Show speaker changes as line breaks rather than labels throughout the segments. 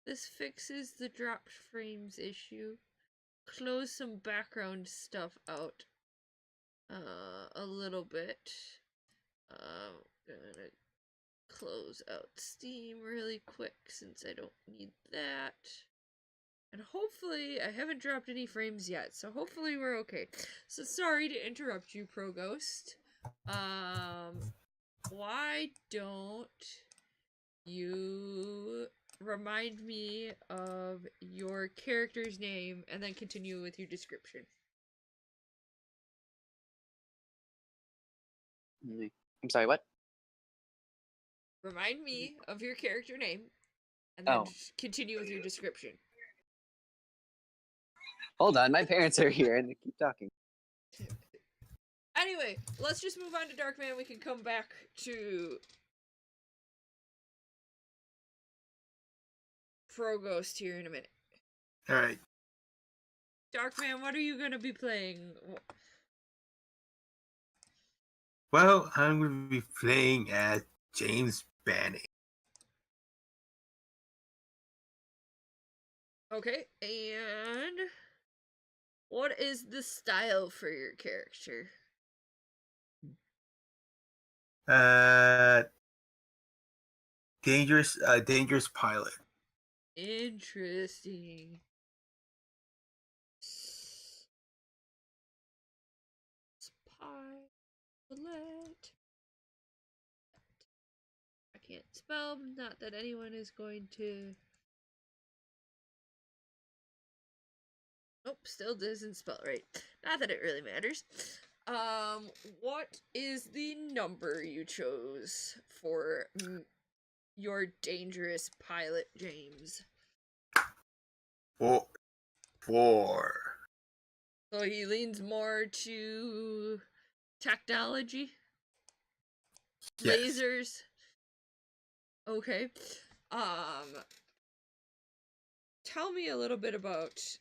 This fixes the dropped frames issue. Close some background stuff out a little bit. Gonna close out Steam really quick since I don't need that. And hopefully, I haven't dropped any frames yet, so hopefully we're okay. So sorry to interrupt you, Pro Ghost. Why don't you remind me of your character's name and then continue with your description?
I'm sorry, what?
Remind me of your character name and then continue with your description.
Hold on, my parents are here and they keep talking.
Anyway, let's just move on to Darkman. We can come back to Pro Ghost here in a minute.
Alright.
Darkman, what are you gonna be playing?
Well, I'm going to be playing as James Banning.
Okay, and what is the style for your character?
Dangerous pilot.
Interesting. Pilot. I can't spell, not that anyone is going to. Nope, still doesn't spell right. Not that it really matters. What is the number you chose for your dangerous pilot, James?
4.
So he leans more to technology?
Yes.
Lasers? Okay. Tell me a little bit about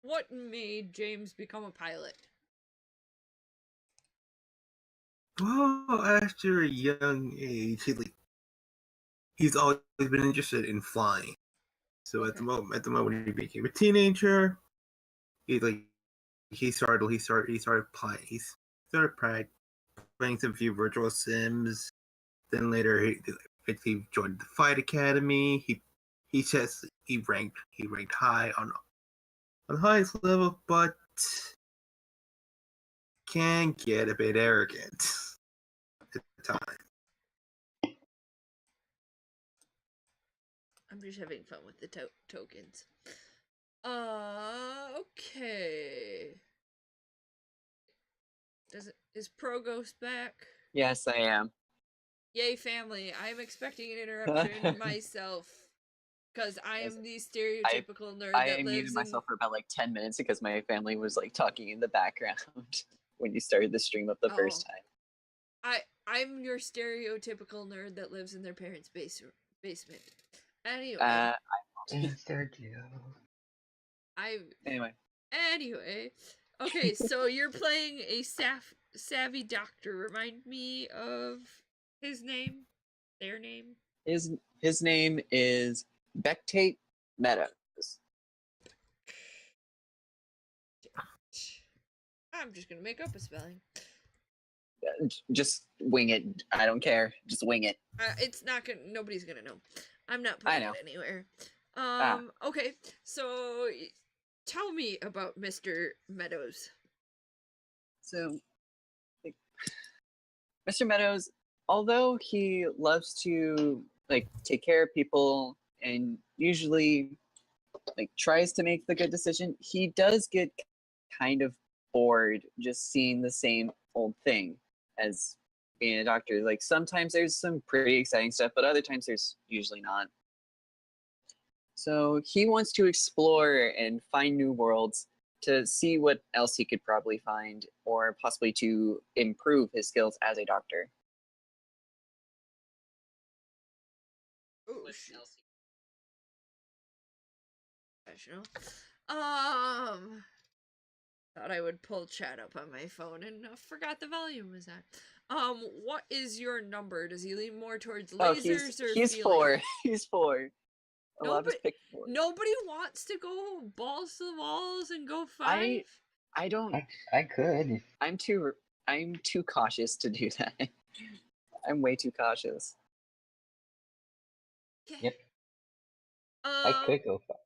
what made James become a pilot?
Well, after a young age, he's always been interested in flying. So
Okay.
at the moment he became a teenager, he started playing some few virtual sims. Then later he joined the fight academy. He ranked high on the highest level, but can get a bit arrogant at the time.
I'm just having fun with the tokens. Okay. Is Pro Ghost back?
Yes, I am.
Yay, family. I'm expecting an interruption myself. Because I am the stereotypical nerd that
I
lives
muted myself for about like 10 minutes because my family was like talking in the background when you started the stream up the first time.
I'm your stereotypical nerd that lives in their parents' basement. Anyway. Anyway. Okay, so you're playing a savvy doctor. Remind me of his name? Their name?
His name is Bectate Meadows.
I'm just gonna make up a spelling.
Just wing it. I don't care. Just wing it.
It's not gonna. Nobody's gonna know. I'm not putting it anywhere. Okay, so tell me about Mr. Meadows.
So, Mr. Meadows, although he loves to take care of people and usually tries to make the good decision, he does get kind of bored just seeing the same old thing as being a doctor. Sometimes there's some pretty exciting stuff, but other times there's usually not. So he wants to explore and find new worlds to see what else he could probably find, or possibly to improve his skills as a doctor.
Oh, shit. Thought I would pull chat up on my phone and forgot the volume was on. What is your number? Does he lean more towards lasers or
he's
feeling?
4. He's 4. A lot of us picked 4.
Nobody wants to go balls to the walls and go 5.
I don't.
I could.
I'm too cautious to do that. I'm way too cautious.
Yep. I could go 5.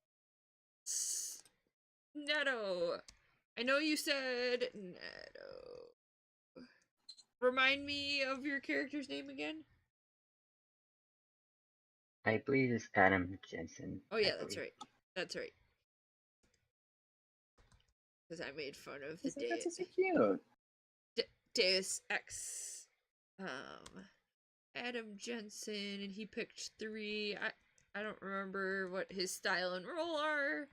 Netto. I know you said Netto. Remind me of your character's name again?
I believe it's Adam Jensen.
Oh yeah, that's right. That's right. Because I made fun of the
That's so cute.
Deus Ex. Adam Jensen, and he picked 3. I don't remember what his style and role are.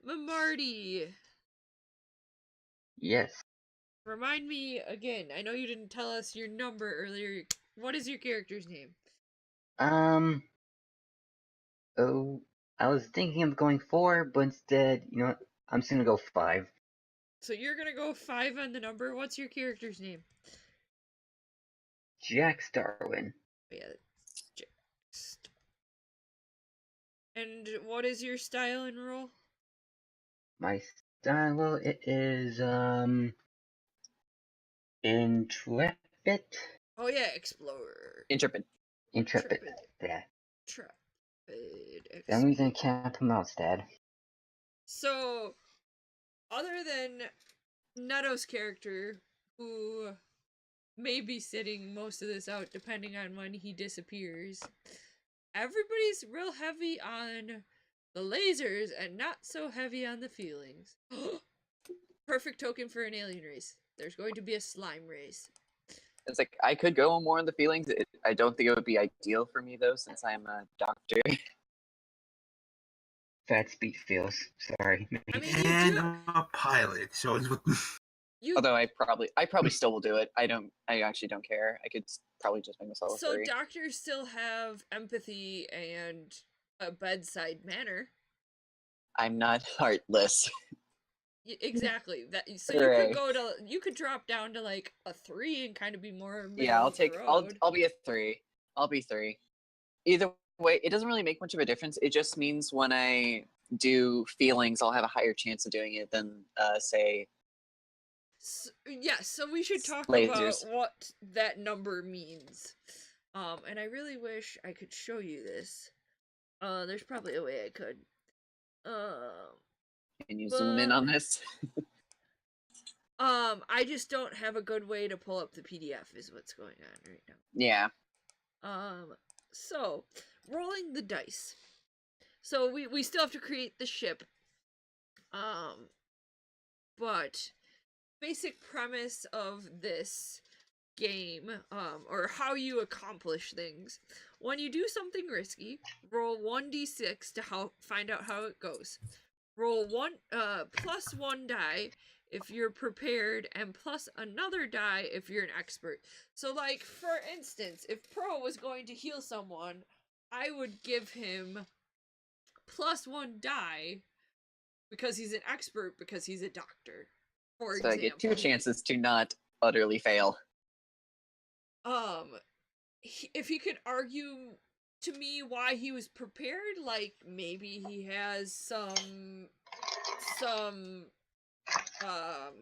Marty.
Yes.
Remind me again. I know you didn't tell us your number earlier. What is your character's name?
Oh, I was thinking of going 4, but instead, you know what? I'm just gonna go 5.
So you're gonna go 5 on the number. What's your character's name?
Jack Starwin.
Oh, yeah, Jack. And what is your style and role?
My style, well, it is intrepid.
Oh yeah, explorer.
Intrepid.
Intrepid. Yeah.
Intrepid.
Some reason I can't pronounce that.
So, other than Netto's character, who may be sitting most of this out depending on when he disappears, everybody's real heavy on the lasers and not so heavy on the feelings. Perfect token for an alien race. There's going to be a slime race.
It's like I could go more on the feelings. I don't think it would be ideal for me though, since I'm a doctor.
Fat speed feels. Sorry.
I mean,
And I'm a pilot, so it's what.
Although I probably still will do it. I actually don't care. I could probably just make myself
so
free.
doctors still have empathy and a bedside manner.
I'm not heartless.
Exactly. That so
Hooray.
you could drop down to like a 3 and kind of be more
Yeah,
I'll
I'll be a 3. I'll be 3. Either way, it doesn't really make much of a difference. It just means when I do feelings, I'll have a higher chance of doing it than say.
Yes, so we should talk
lasers.
about what that number means. And I really wish I could show you this. There's probably a way I could.
Can you zoom in on this?
I just don't have a good way to pull up the PDF is what's going on right now.
Yeah.
So, rolling the dice. So we still have to create the ship. But basic premise of this game, or how you accomplish things. When you do something risky, roll 1d6 to find out how it goes. Roll plus 1 die if you're prepared, and plus another die if you're an expert. So, like, for instance, if Pro was going to heal someone, I would give him plus 1 die because he's an expert, because he's a doctor, for example.
I get 2 chances to not utterly fail.
If he could argue to me why he was prepared, like maybe he has some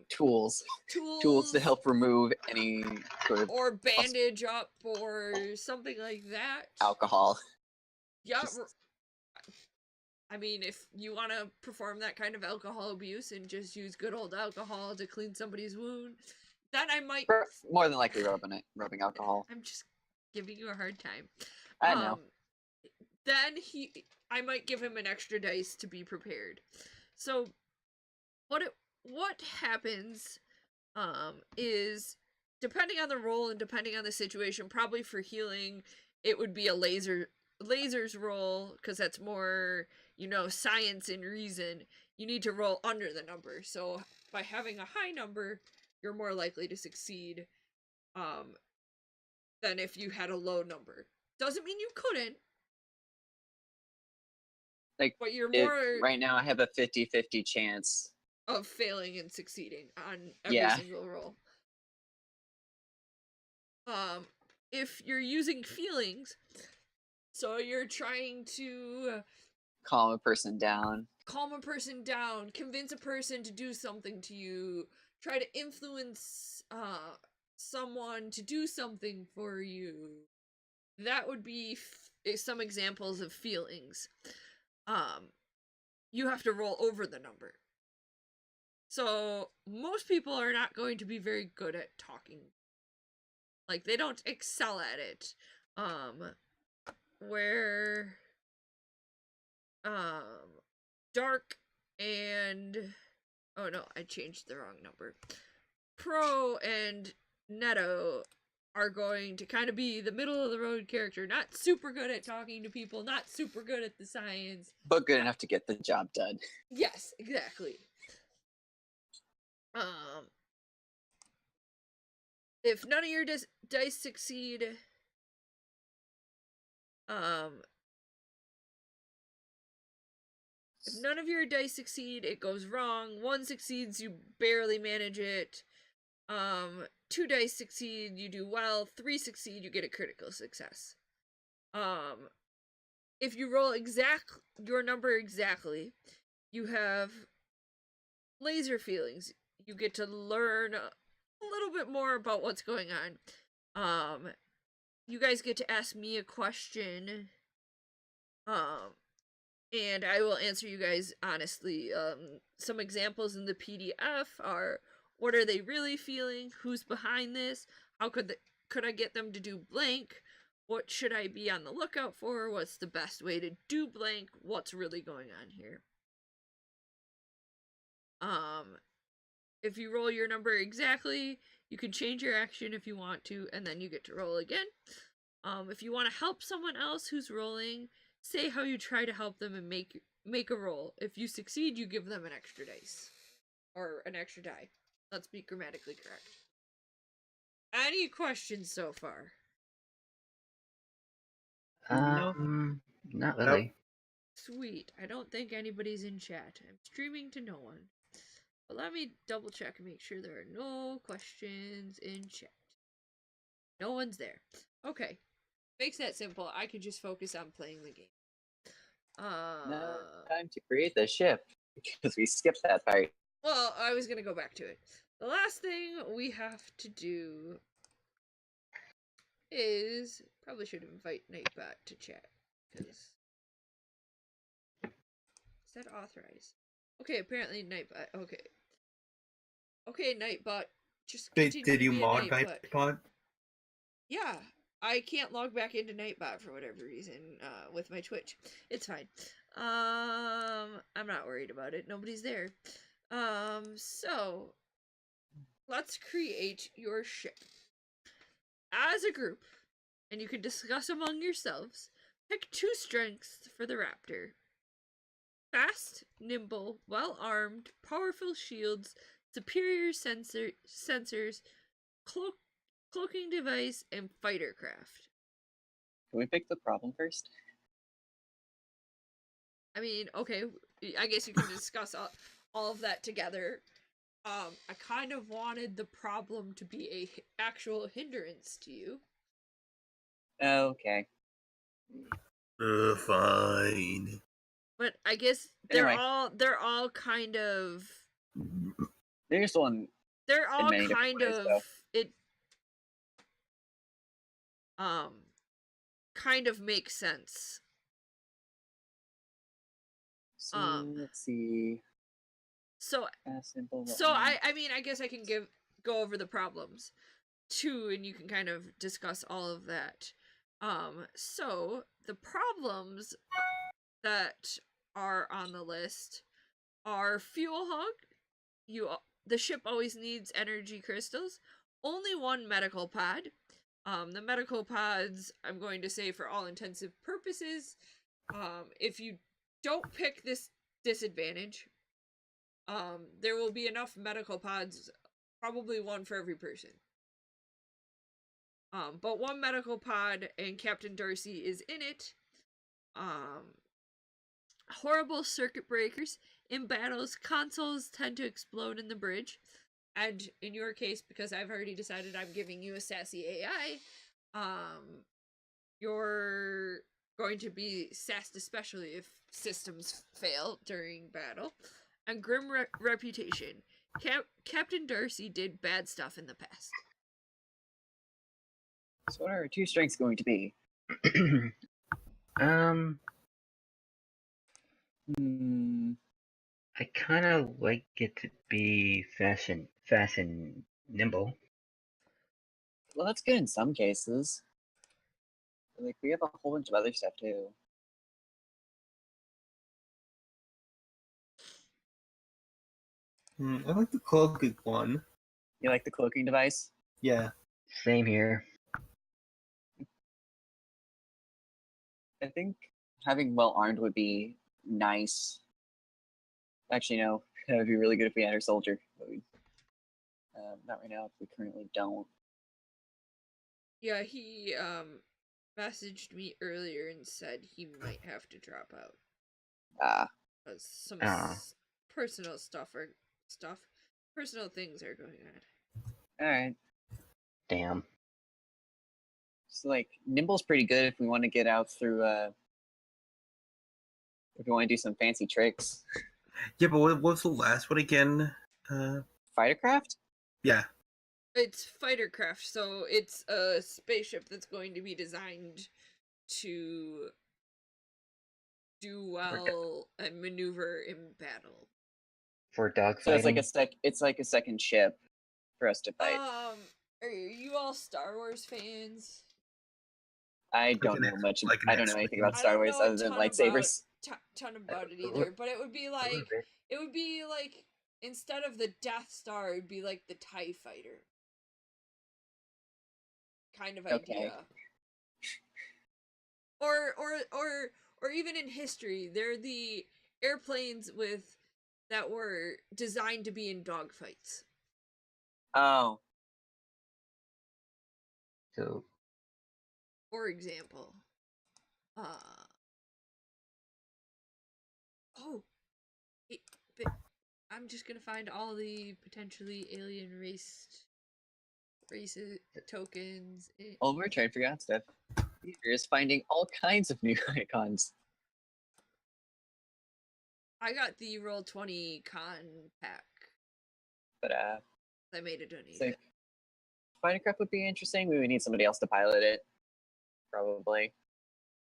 tools to help remove any sort of
or bandage up or something like that.
Alcohol.
Yeah. I mean, if you want to perform that kind of alcohol abuse and just use good old alcohol to clean somebody's wound, then I might
more than likely rubbing alcohol.
I'm just giving you a hard time.
I know.
Then I might give him an extra dice to be prepared. So what happens is, depending on the role and depending on the situation, probably for healing it would be a laser's roll, because that's more, science and reason. You need to roll under the number. So by having a high number, you're more likely to succeed than if you had a low number. Doesn't mean you couldn't. But you're more
right now I have a 50-50 chance
of failing and succeeding on every single roll. If you're using feelings, so you're trying to
calm a person down.
Calm a person down, convince a person to do something to you, try to influence someone to do something for you. That would be some examples of feelings. You have to roll over the number. So most people are not going to be very good at talking. Like, they don't excel at it. Where Dark and oh no, I changed the wrong number. Pro and Netto are going to kind of be the middle of the road character, not super good at talking to people, not super good at the science,
But good enough to get the job done.
Yes, exactly. If none of your dice succeed, if none of your dice succeed, it goes wrong. One succeeds, you barely manage it. 2 dice succeed, you do well. 3 succeed, you get a critical success. If you roll your number exactly, you have laser feelings. You get to learn a little bit more about what's going on. You guys get to ask me a question. And I will answer you guys honestly. Some examples in the PDF are, what are they really feeling? Who's behind this? How could I get them to do blank? What should I be on the lookout for? What's the best way to do blank? What's really going on here? If you roll your number exactly, you can change your action if you want to, and then you get to roll again. If you want to help someone else who's rolling, say how you try to help them and make a roll. If you succeed, you give them an extra dice. Or an extra die. Let's be grammatically correct. Any questions so far?
Not really.
Sweet. I don't think anybody's in chat. I'm streaming to no one. But let me double check and make sure there are no questions in chat. No one's there. Okay. Makes that simple. I can just focus on playing the game.
Now time to create the ship, because we skipped that part.
Well, I was gonna go back to it. The last thing we have to do is probably should invite Nightbot to chat, because is that authorized? Okay, apparently Nightbot. Okay, Nightbot. Just continue
Did you
to be
mod
a Nightbot.
Nightbot?
Yeah, I can't log back into Nightbot for whatever reason with my Twitch. It's fine. I'm not worried about it. Nobody's there. So let's create your ship as a group, and you can discuss among yourselves. Pick 2 strengths for the Raptor: fast, nimble, well armed, powerful shields, superior sensors, cloaking device, and fighter craft.
Can we pick the problem first?
I mean, okay, I guess you can discuss all of that together. I kind of wanted the problem to be a actual hindrance to you.
Okay.
Fine.
But I guess
Anyway.
they're all kind of
There's one.
they're all
many different
kind
ways,
of
though.
it kind of makes sense.
So let's see.
So
Simple.
I mean, I guess I can go over the problems too, and you can kind of discuss all of that. So the problems that are on the list are fuel hog. The ship always needs energy crystals. Only 1 medical pod. The medical pods, I'm going to say for all intensive purposes, if you don't pick this disadvantage, there will be enough medical pods, probably 1 for every person. But 1 medical pod, and Captain Darcy is in it. Horrible circuit breakers. In battles, consoles tend to explode in the bridge. And in your case, because I've already decided I'm giving you a sassy AI, you're going to be sassed, especially if systems fail during battle. And grim reputation. Captain Darcy did bad stuff in the past.
So what are our 2 strengths going to be? Hmm.
I kind of like it to be fast and nimble.
Well, that's good in some cases. But, like, we have a whole bunch of other stuff too.
I like the cloaking one.
You like the cloaking device?
Yeah.
Same here.
I think having well armed would be nice. Actually, no, that would be really good if we had our soldier. But we, not right now. We currently don't.
Yeah, he messaged me earlier and said he might have to drop out.
Ah,
Because some
Ah.
personal personal things are going on.
all right.
Damn.
So like nimble's pretty good if we want to get out through. If we want to do some fancy tricks.
Yeah, but what was the last one again?
Fightercraft?
Yeah.
It's fightercraft, so it's a spaceship that's going to be designed to do well and maneuver in battle.
For dogfighting.
So it's like a second ship for us to fight.
Are you all Star Wars fans?
I don't know much.
like an
I don't know
X-Wing.
anything about
I
Star
don't
Wars
know a
other than
ton
lightsabers.
ton about it
A
either, but it would be
little
like
bit.
instead of the Death Star, it'd be like the TIE Fighter kind of idea.
Okay.
Or even in history, they're the airplanes that were designed to be in dogfights.
Oh,
So
For example, but I'm just gonna find all the potentially alien races tokens.
well, we're trying to figure out stuff. You're just finding all kinds of new icons.
I got the Roll20 con pack.
But
I made a donation.
so Fightercraft would be interesting. We would need somebody else to pilot it, probably.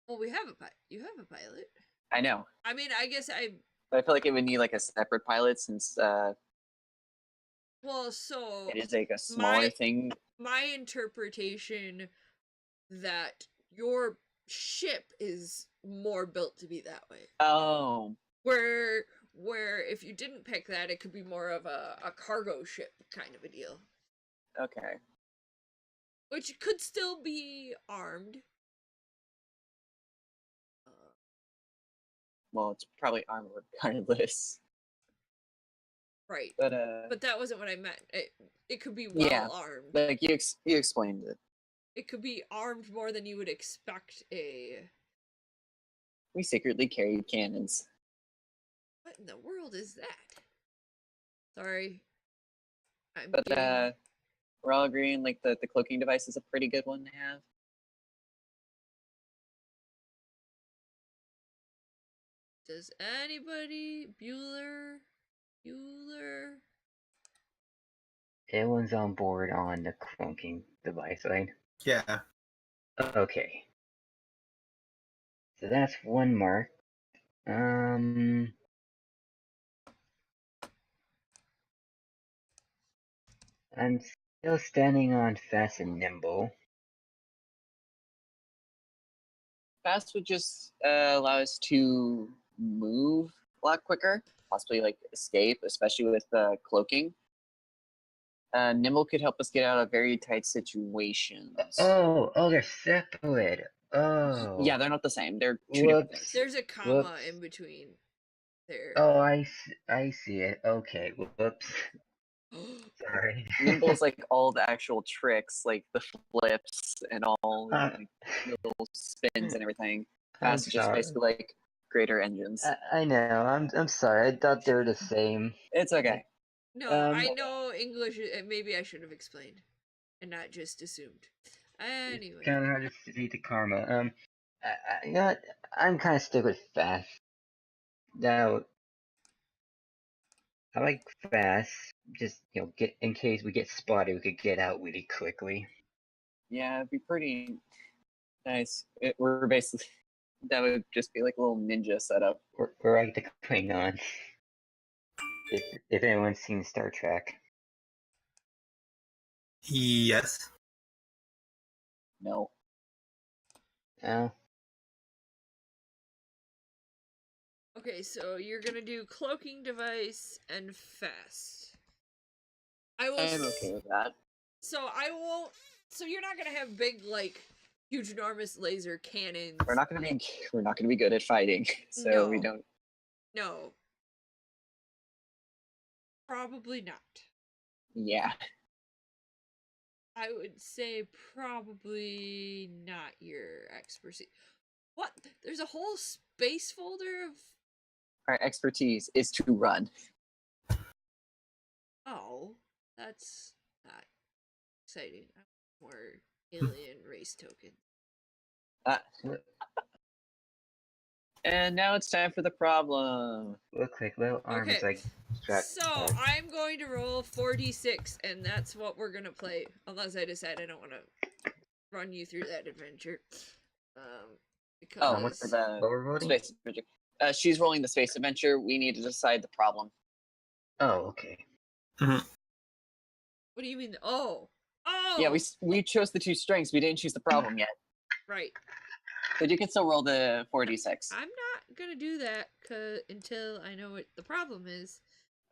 Well, we have you have a pilot.
I know,
I mean, I guess
but I feel like it would need like a separate pilot since
well, so
it is like a smaller thing.
My interpretation that your ship is more built to be that way.
Oh,
Where if you didn't pick that, it could be more of a cargo ship kind of a deal.
okay.
Which could still be armed.
Well, it's probably armored regardless.
Right.
But
that wasn't what I meant. It could be well armed.
Like you explained it.
It could be armed more than you would expect a...
We secretly carried cannons.
What in the world is that? Sorry.
But we're all agreeing like the cloaking device is a pretty good one to have.
Does anybody... Bueller?
everyone's on board on the cloaking device, right?
Yeah.
Okay. So that's one mark. I'm still standing on fast and nimble.
Fast would just allow us to move a lot quicker, possibly like escape, especially with cloaking. Nimble could help us get out of very tight situations.
Oh, they're separate. Oh.
Yeah, they're not the same. They're two different things.
There's a comma in between there.
Oh, I see it. Okay, whoops. Sorry.
Nimble's like all the actual tricks, like the flips and all the like, little spins and everything. Fast is just basically like greater engines.
I know. I'm sorry. I thought they were the same.
It's okay.
No, I know English. Maybe I should have explained and not just assumed. Anyway.
Kind of hard to see the karma. You know what? I'm kind of stick with fast. Now, I like fast. Just get in case we get spotted, we could get out really quickly.
Yeah, it'd be pretty nice. We're basically that would just be like a little ninja setup.
We're like the Klingons. If anyone's seen Star Trek.
Yes.
No.
Oh,
Okay, so you're gonna do cloaking device and fast. I will.
I'm okay with that.
So I won't. So you're not gonna have big, like, huge, enormous laser cannons.
We're not gonna be good at fighting, so we
No.
don't.
No. Probably not.
Yeah.
I would say probably not your expertise. What? There's a whole space folder of.
Our expertise is to run.
Oh, that's not exciting. More alien race token.
And now it's time for the problem.
real quick, little arm is
Okay,
like strapped.
So I'm going to roll 4d6, and that's what we're gonna play. Unless I decide I don't want to run you through that adventure. Because
Oh,
what's
for the
what we're voting?
space adventure. She's rolling the space adventure. We need to decide the problem.
Oh, okay.
what do you mean? Oh,
Yeah, we chose the 2 strengths. We didn't choose the problem yet.
right.
But you can still roll the 4d6.
I'm not gonna do that until I know what the problem is,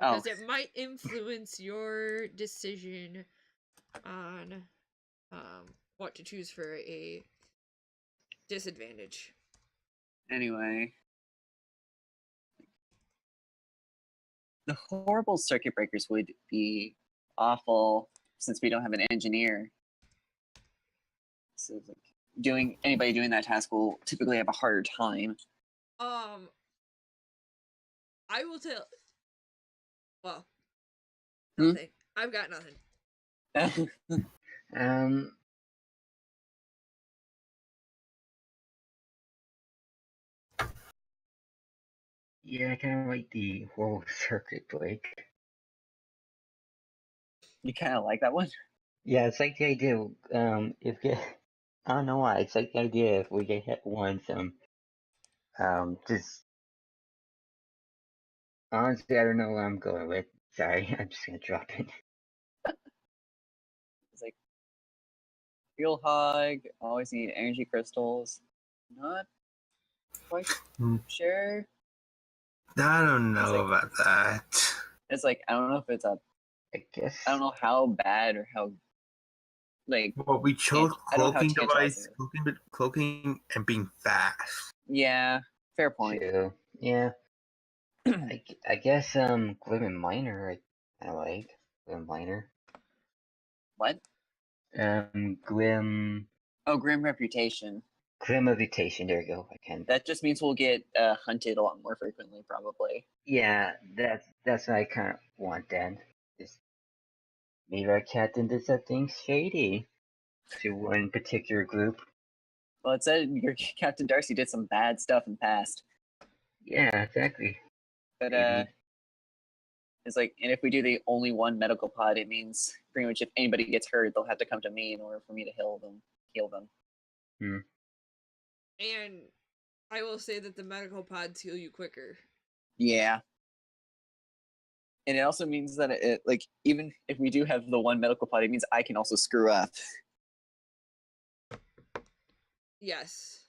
Oh,
because it might influence your decision on what to choose for a disadvantage.
anyway. The horrible circuit breakers would be awful since we don't have an engineer. So like anybody doing that task will typically have a harder time.
I will tell. Well,
Hmm?
nothing. I've got nothing.
Yeah, I kind of like the whole circuit break.
You kind of like that one?
Yeah, it's like the idea. I don't know why. It's like the idea if we get hit once, just honestly, I don't know what I'm going with. Sorry, I'm just gonna drop it.
It's like fuel hog, always need energy crystals. Not quite sure.
I don't know
like-
about that.
It's like I don't know if it's a
I guess.
I don't know how bad or how like
Well, we chose
I don't know how
cloaking device,
tantalizing
cloaking, and being fast.
yeah, fair point.
True. Yeah. I guess Glim and Miner I like. Glim Miner.
What?
Glim
Grim reputation.
Glim Evitation, there you go. I can.
That just means we'll get hunted a lot more frequently, probably.
Yeah, that's what I kinda want then. Just maybe our captain did something shady to one particular group.
Well, it said your Captain Darcy did some bad stuff in the past,
Yeah, exactly.
but
Maybe.
it's like, and if we do the only one medical pod, it means pretty much if anybody gets hurt, they'll have to come to me in order for me to heal them.
And I will say that the medical pods heal you quicker.
Yeah. And it also means that it like even if we do have the one medical pod, it means I can also screw up.
Yes.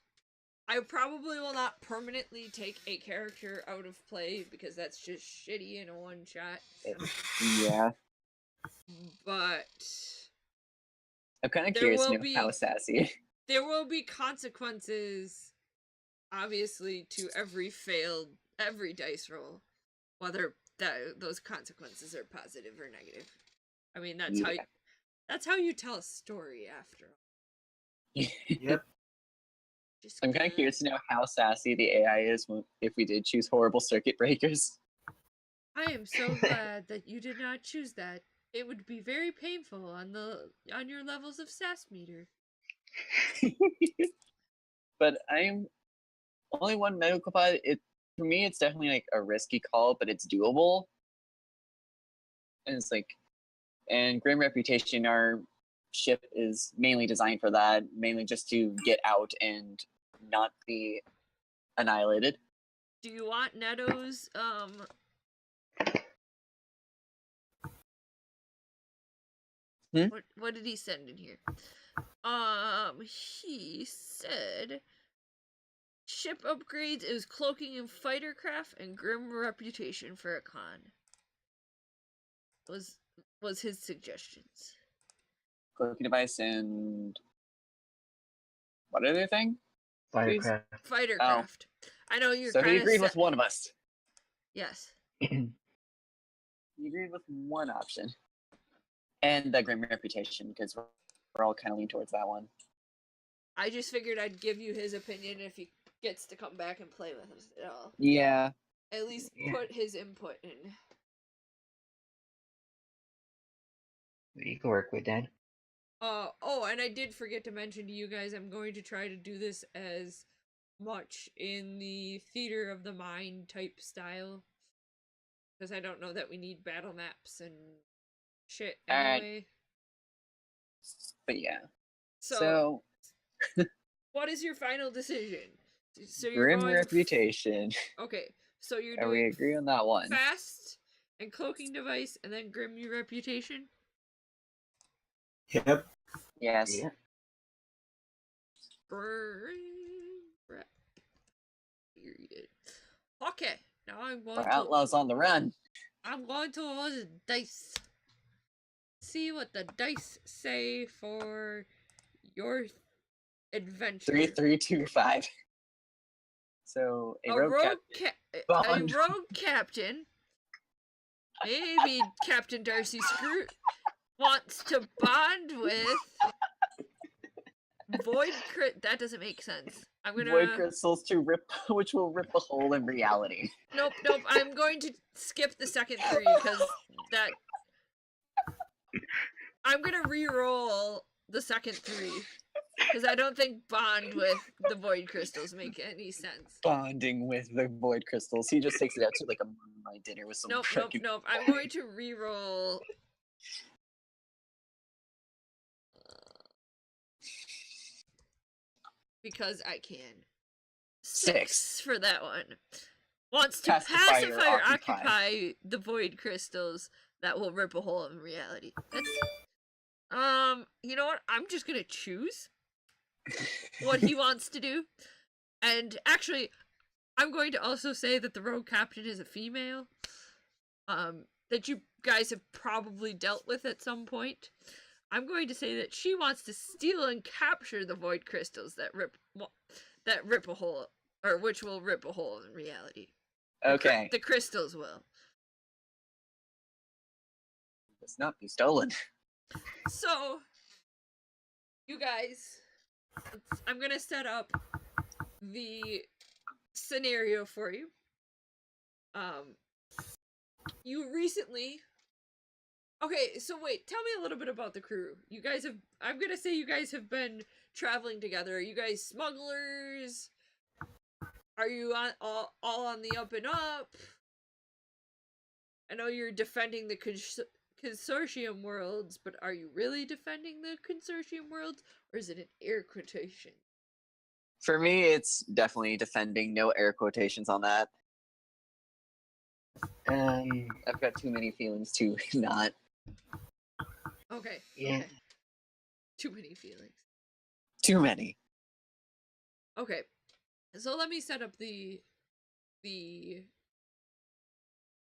I probably will not permanently take a character out of play because that's just shitty in a one shot.
Yeah.
But
I'm kind of
There
curious to
will
know
be-
how sassy.
there will be consequences, obviously, to every dice roll, whether those consequences are positive or negative. I mean, that's how you tell a story after all.
Yep.
Just
I'm kind of curious to know how sassy the AI is if we did choose horrible circuit breakers.
I am so glad that you did not choose that. It would be very painful on your levels of sass meter.
but I'm only one medical pod. It for me, it's definitely like a risky call, but it's doable. And it's like, and Grim Reputation, our ship is mainly designed for that, mainly just to get out and not be annihilated.
Do you want Neto's what did he send in here? He said ship upgrades is cloaking and fighter craft and Grim Reputation for a con. Was his suggestions.
Cloaking device and what other thing?
Firecraft.
Fighter
Oh.
craft. I know you're
So
kind
he
of
agreed with one of us.
Yes.
He agreed with one option. And the Grim Reputation, because we're all kind of leaning towards that one.
I just figured I'd give you his opinion if he gets to come back and play with us at all.
Yeah.
At least put his input in.
You can work with that.
Oh, and I did forget to mention to you guys, I'm going to try to do this as much in the theater of the mind type style. Because I don't know that we need battle maps and shit anyway.
But yeah.
So what is your final decision? So you're
Grim
going
Reputation.
Okay, so you're
And we
doing
agree on that one.
fast and cloaking device and then Grim Reputation?
Yep.
Yes.
Yeah.
Period. Okay, now I'm going
We're
to
outlaws on the run.
I'm going to roll the dice. See what the dice say for your adventure.
3-3-2-5. So a rogue
captain, maybe Captain Darcy Scroot, wants to bond with that doesn't make sense. I'm gonna
void crystals to rip, which will rip a hole in reality.
Nope. I'm going to skip the second 3 because that. I'm gonna re-roll the second 3 because I don't think bond with the void crystals make any sense.
Bonding with the void crystals. He just takes it out to like a moonlight dinner with some.
Nope. I'm going to re-roll. Because I can. 6 for that one. Wants to pacify or occupy the void crystals that will rip a hole in reality. That's you know what? I'm just gonna choose what he wants to do. And actually, I'm going to also say that the rogue captain is a female. That you guys have probably dealt with at some point. I'm going to say that she wants to steal and capture the void crystals that rip a hole, or which will rip a hole in reality.
Okay.
The crystals will.
Must not be stolen.
So, you guys, I'm gonna set up the scenario for you. You recently. Okay, so wait, tell me a little bit about the crew. You guys have. I'm gonna say you guys have been traveling together. Are you guys smugglers? Are you all on the up and up? I know you're defending the consortium worlds, but are you really defending the consortium worlds, or is it an air quotation?
For me, it's definitely defending. No air quotations on that. I've got too many feelings to not.
Okay.
Yeah.
Okay. Too many feelings.
Too many.
Okay. So let me set up the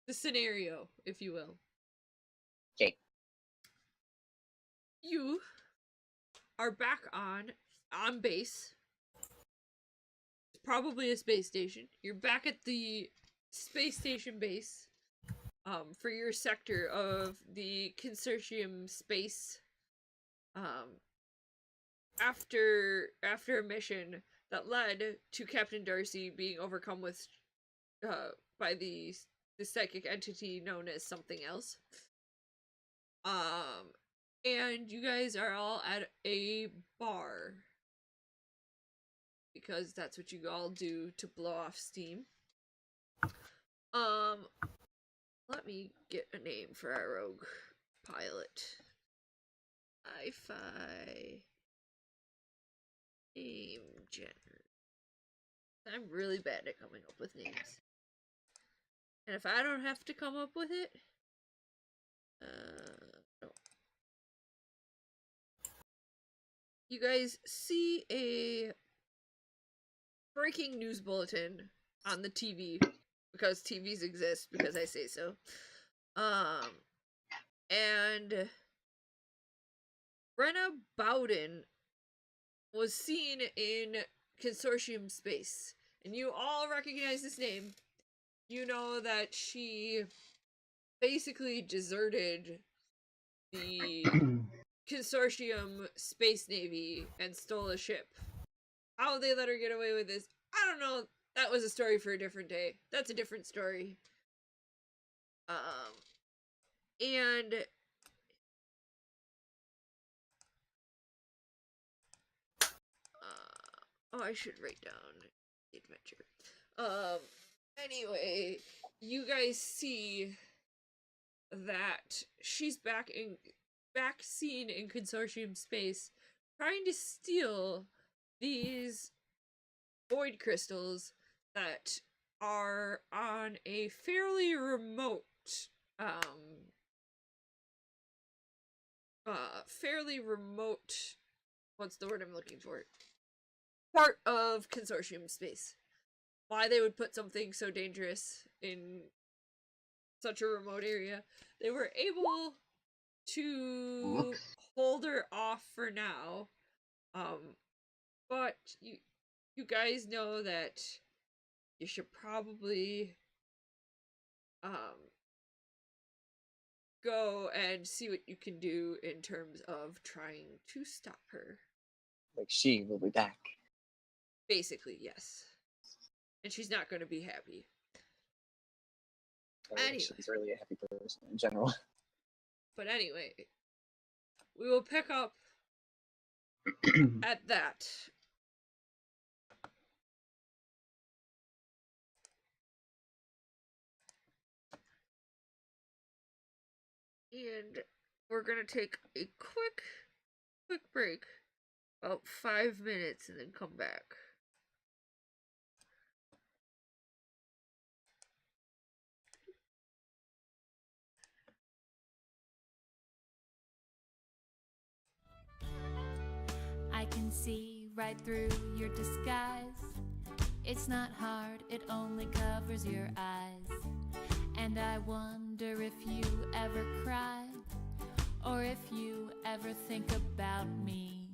scenario, if you will.
Okay.
You are back on base. It's probably a space station. You're back at the space station base. For your sector of the consortium space. After a mission that led to Captain Darcy being overcome with by the psychic entity known as something else. And you guys are all at a bar. because that's what you all do to blow off steam. Let me get a name for our rogue pilot. Sci-fi name generator. I'm really bad at coming up with names. And if I don't have to come up with it, no. You guys see a breaking news bulletin on the TV, because TVs exist, because I say so. And Brenna Bowden was seen in consortium space. And you all recognize this name. You know that she basically deserted the consortium space navy and stole a ship. How they let her get away with this, I don't know. That was a story for a different day. That's a different story. And oh, I should write down the adventure. Anyway, you guys see that she's back seen in consortium space, trying to steal these void crystals that are on a fairly remote, what's the word I'm looking for? Part of consortium space. Why they would put something so dangerous in such a remote area. They were able to hold her off for now. But you guys know that you should probably go and see what you can do in terms of trying to stop her.
Like, she will be back.
Basically, yes. And she's not going to be happy. Anyway.
She's really a happy person in general.
But anyway, we will pick up at that. And we're gonna take a quick break, about 5 minutes, and then come back.
I can see right through your disguise. It's not hard, it only covers your eyes. And I wonder if you ever cry, or if you ever think about me.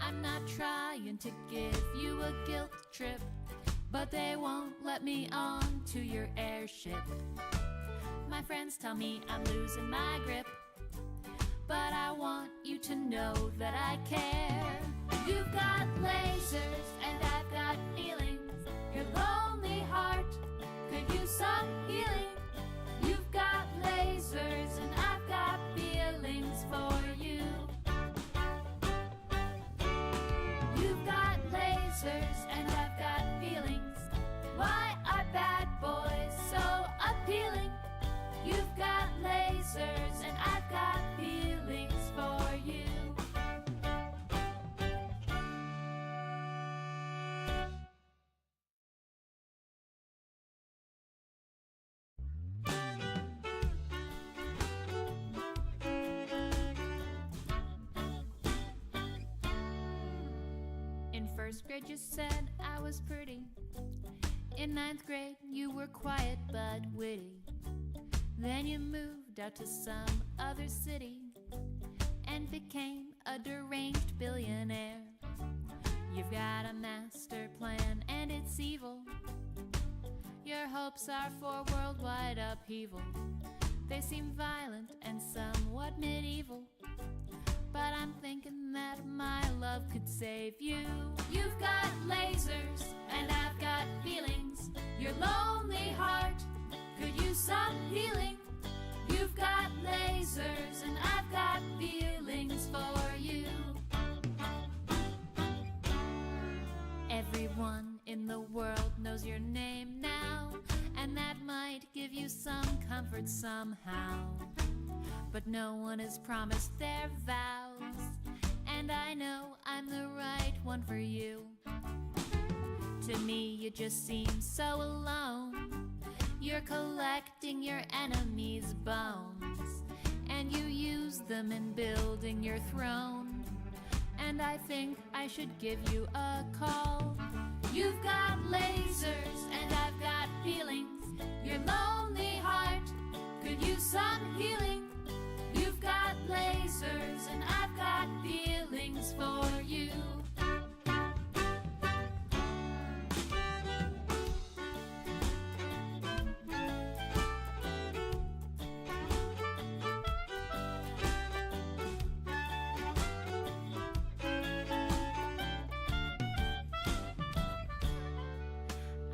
I'm not trying to give you a guilt trip, but they won't let me on to your airship. My friends tell me I'm losing my grip, but I want you to know that I care. You've got lasers and I've got feelings. Your lonely heart could use some healing. You've got lasers and I've got feelings for you. You've got lasers and I've got feelings. Why are bad boys so appealing? You've got lasers and I've got feelings for you. In first grade you said I was pretty. In ninth grade you were quiet but witty. Then you moved out to some other city and became a deranged billionaire. You've got a master plan and it's evil. Your hopes are for worldwide upheaval. They seem violent and somewhat medieval, but I'm thinking that my love could save you. You've got lasers and I've got feelings. Your lonely heart could use some healing. You've got lasers and I've got feelings for you. Everyone in the world knows your name now, and that might give you some comfort somehow. But no one is promised their vows, and I know I'm the right one for you. To me, you just seem so alone. You're collecting your enemies' bones, and you use them in building your throne. And I think I should give you a call. You've got lasers and I've got feelings. Your lonely heart could use some healing. You've got lasers and I've got feelings for you.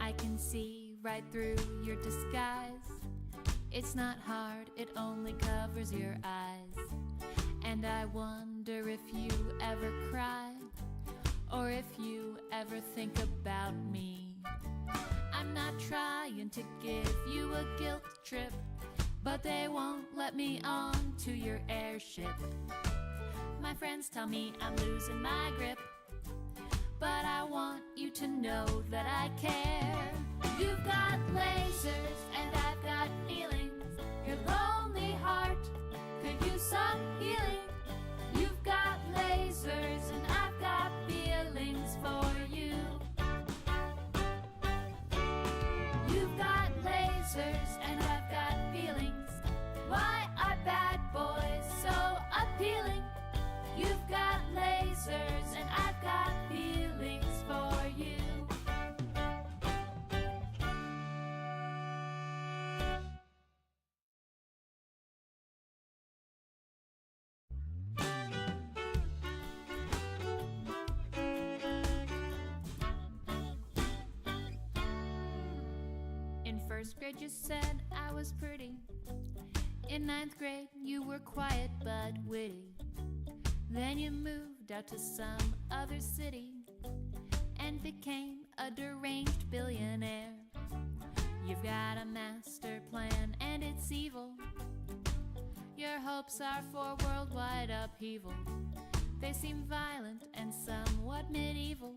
I can see right through your disguise. It's not hard, it only covers your eyes. And I wonder if you ever cry, or if you ever think about me. I'm not trying to give you a guilt trip, but they won't let me on to your airship. My friends tell me I'm losing my grip, but I want you to know that I care. You've got lasers and I've got feelings. Your lonely heart could use some healing. You've got lasers and I've got feelings for you. You've got lasers and I've got feelings. Why are bad boys so appealing? You've got lasers and I've got feelings for you. In first grade you said I was pretty. In ninth grade you were quiet but witty. Then you moved out to some other city and became a deranged billionaire. You've got a master plan and it's evil. Your hopes are for worldwide upheaval. They seem violent and somewhat medieval,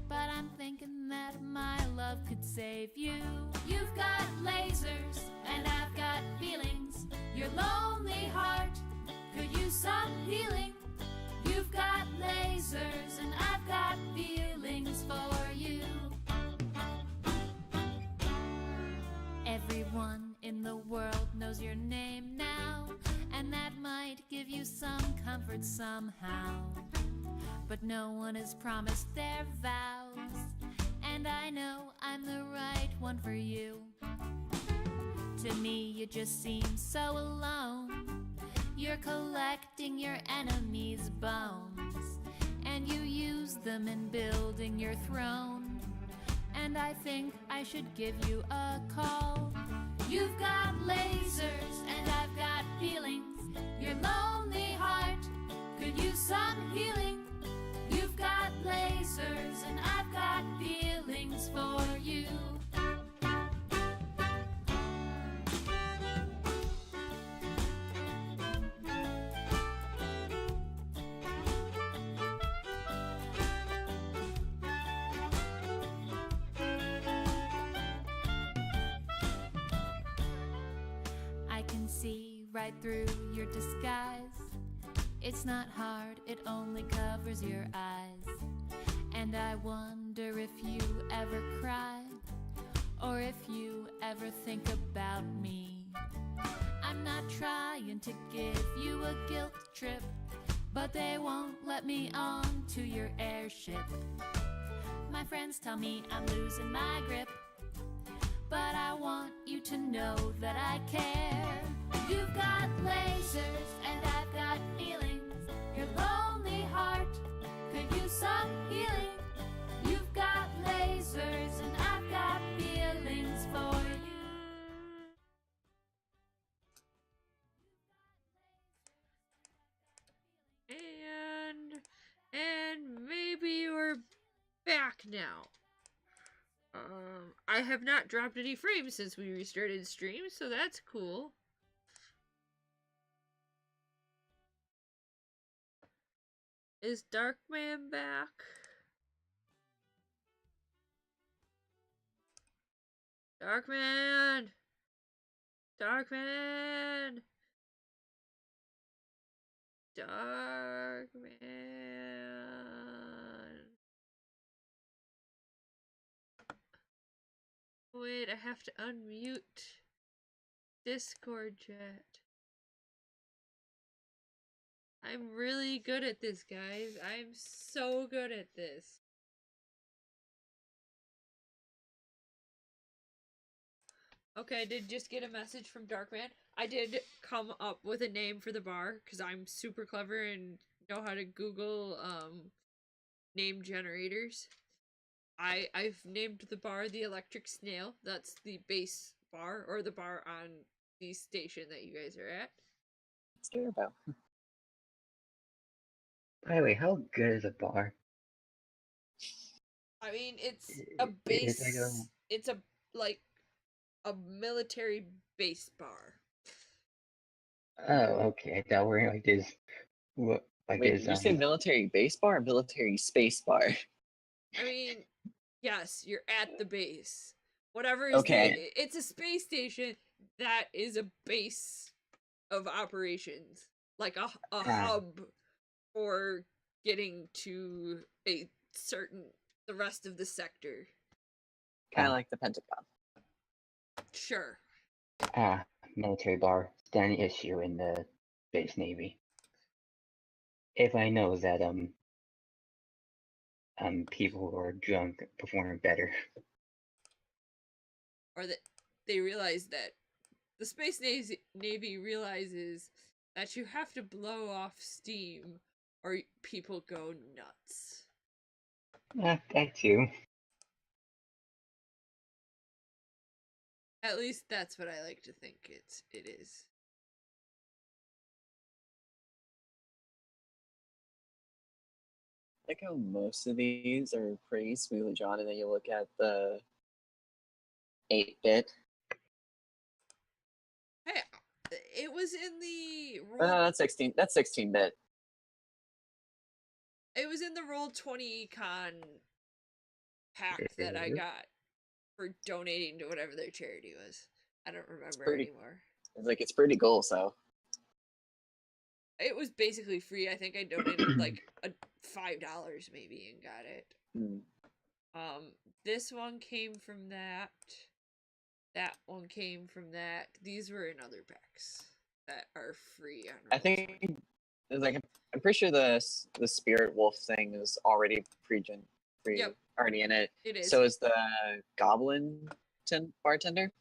but I'm thinking that my love could save you. You've got lasers and I've got feelings. Your lonely heart could use some healing. You've got lasers and I've got feelings for you. Everyone in the world knows your name now, and that might give you some comfort somehow. But no one is promised their vows, and I know I'm the right one for you. To me, you just seem so alone. You're collecting your enemies' bones, and you use them in building your throne. And I think I should give you a call. You've got lasers and I've got feelings. Your lonely heart could use some healing. You've got lasers and I've got feelings for you. I can see right through your disguise. It's not hard, it only covers your eyes. And I wonder if you ever cry, or if you ever think about me. I'm not trying to give you a guilt trip, but they won't let me on to your airship. My friends tell me I'm losing my grip, but I want you to know that I care. You've got lasers and I've got feelings. Your lonely heart could use some healing. You've got lasers and I've got feelings for you.
And maybe we're back now. I have not dropped any frames since we restarted stream, so that's cool. Is Darkman back? Darkman! Darkman! Darkman! Wait, I have to unmute Discord chat. I'm really good at this, guys. I'm so good at this. Okay, I did just get a message from Darkman. I did come up with a name for the bar, because I'm super clever and know how to Google, name generators. I've named the bar the Electric Snail. That's the base bar, or the bar on the station that you guys are at.
Scarabo.
By the way, how good is a bar?
I mean, it's a base.
It's like
It's a like a military base bar.
oh, okay. I thought we were like this. What? Like
Wait,
this?
did you say military base bar or military space bar?
I mean, yes, you're at the base. Whatever is
Okay.
it's a space station that is a base of operations, like a hub for getting to a certain the rest of the sector.
Kind of like the Pentagon.
Sure.
Military bar. Standing issue in the Space Navy. If I know that people who are drunk perform better.
Or that they realize that the Space Navy realizes that you have to blow off steam or people go nuts.
That too.
At least that's what I like to think it is.
I like how most of these are pretty smoothly drawn, and then you look at the 8-bit.
Hey, it was in the
No,
roll.
that's 16. That's 16-bit.
It was in the Roll20 Con pack that I got for donating to whatever their charity was. I don't remember anymore.
It's pretty cool. So
it was basically free. I think I donated like $5 maybe and got it. This one came from that. That one came from that. These were in other packs that are free on
I think I'm pretty sure the Spirit Wolf thing is already already in it.
It is.
So is the Goblin bartender?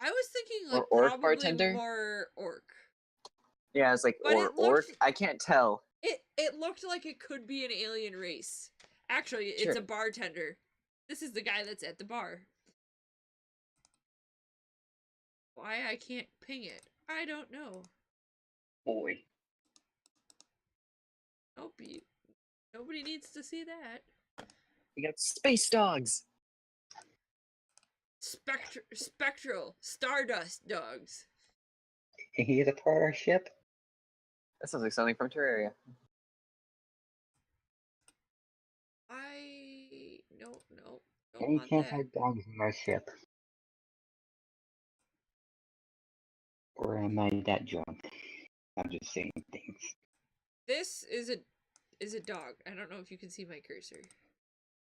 I was thinking like
Or orc
probably
bartender?
more orc.
Yeah, it's like
But
orc. I can't tell.
It looked like it could be an alien race. Actually, it's
Sure.
a bartender. This is the guy that's at the bar. Why I can't ping it, I don't know.
Boy.
Nope, nobody needs to see that.
We got space dogs.
Spectral Stardust dogs.
He is a part of our ship.
That sounds like something from Terraria.
No,
And you
want
can't
that.
have dogs in our ship. Or am I that drunk? I'm just saying things.
This is a dog. I don't know if you can see my cursor.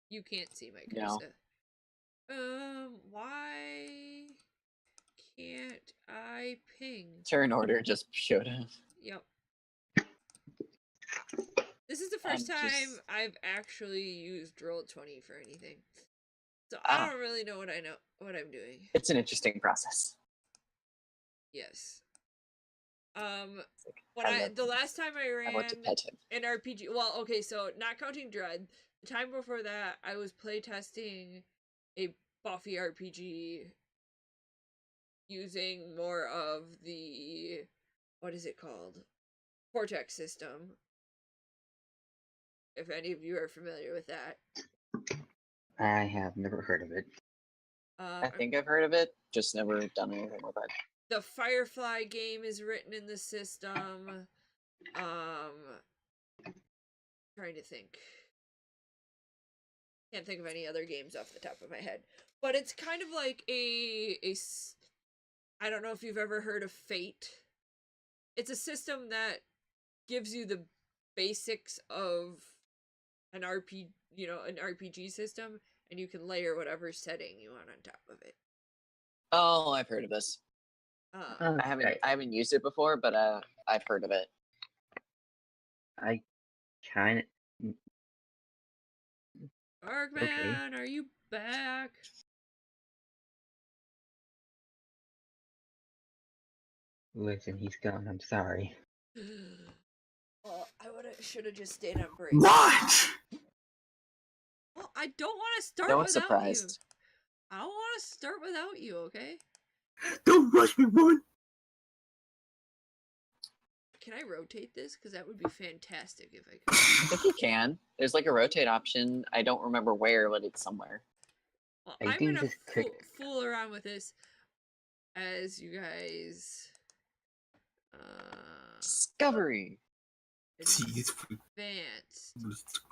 You can't see my cursor.
No.
Why can't I ping?
Turn order just showed up.
Yep. This is the first time I've actually used Roll20 for anything. So I don't really know what I'm doing.
It's an interesting process.
Yes. The last time I ran
I want to pet him.
an RPG, well, okay, so not counting Dread, the time before that I was playtesting a Buffy RPG using more of the, what is it called? Vortex system. If any of you are familiar with that.
I have never heard of it.
I think I've heard of it, just never done anything with it.
The Firefly game is written in the system. Trying to think. Can't think of any other games off the top of my head. But it's kind of like I don't know if you've ever heard of Fate. It's a system that gives you the basics of an RPG system, and you can layer whatever setting you want on top of it.
Oh, I've heard of this. I haven't used it before, but I've heard of it.
I kind of.
Argman, are you back?
Listen, he's gone. I'm sorry.
Well, I should have just stayed on break.
What?
Well, I don't want to start
No
without
surprised.
you. I don't want to start without you, okay?
Don't rush me, woman.
Can I rotate this? Because that would be fantastic if I could.
I think you can. There's like a rotate option. I don't remember where, but it's somewhere.
Well,
I
I'm
think
gonna
this could-
fool around with this as you guys
Discovery.
Jeez.
advance.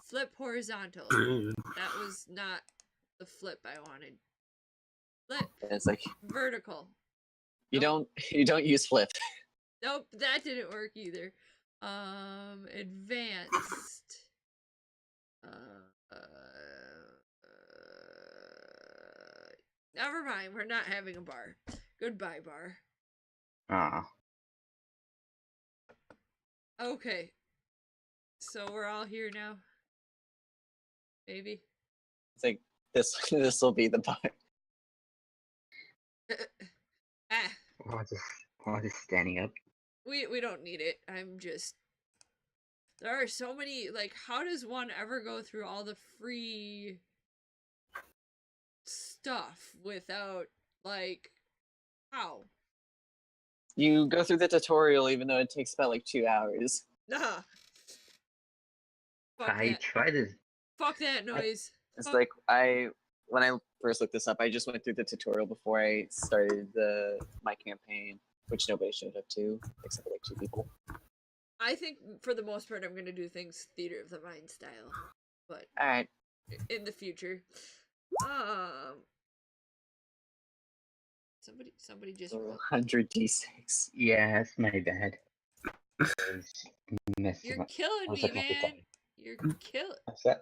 Flip horizontal. That was not the flip I wanted. Flip
It's like
vertical.
you don't use flip.
Nope, that didn't work either. Advanced. Never mind, we're not having a bar. Goodbye, bar.
Ah,
Okay. So we're all here now. Maybe.
It's like this will be the part.
Ah,
while just standing up.
we don't need it. I'm just. There are so many. Like, how does one ever go through all the free stuff without, like, how?
You go through the tutorial, even though it takes about like 2 hours.
Nah. Fuck
I
that.
tried to.
Fuck that noise.
It's
Fuck-
like when I first looked this up, I just went through the tutorial before I started my campaign, which nobody showed up to except for like 2 people.
I think for the most part I'm gonna do things theater of the mind style, but
All right.
in the future. Somebody just wrote.
100 d6.
Yeah, that's my bad. I was messing
You're
up.
killing
I was
me,
looking at the
man.
time.
You're killing.
I'm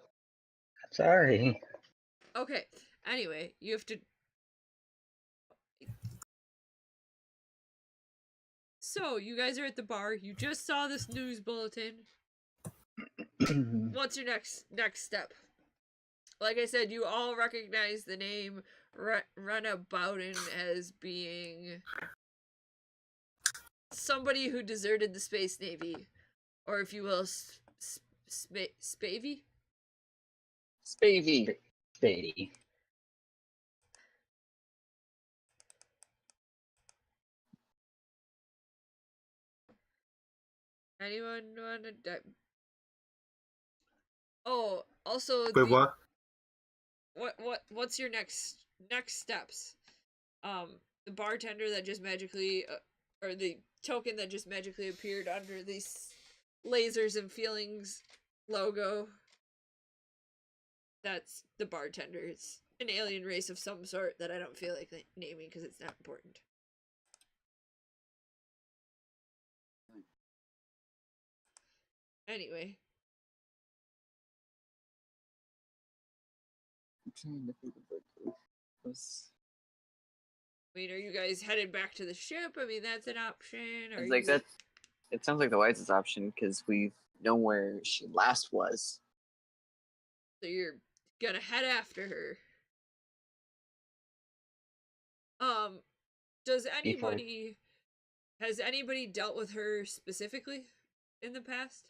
sorry.
Okay. Anyway, you have to. So you guys are at the bar. You just saw this news bulletin. What's your next step? Like I said, you all recognize the name Rena Bowden as being somebody who deserted the Space Navy, or if you will, Spavy.
Spavey.
Spady.
Anyone want to? Oh, also
Wait, what?
What's your next steps? The bartender that just magically, or the token that just magically appeared under these lasers and feelings logo. That's the bartender. It's an alien race of some sort that I don't feel like naming because it's not important. Anyway.
I'm trying to think of what was.
I mean, are you guys headed back to the ship? I mean, that's an option. Are
It's like
you...
that. It sounds like the wisest option because we know where she last was.
So you're gonna head after her. Does has anybody dealt with her specifically in the past?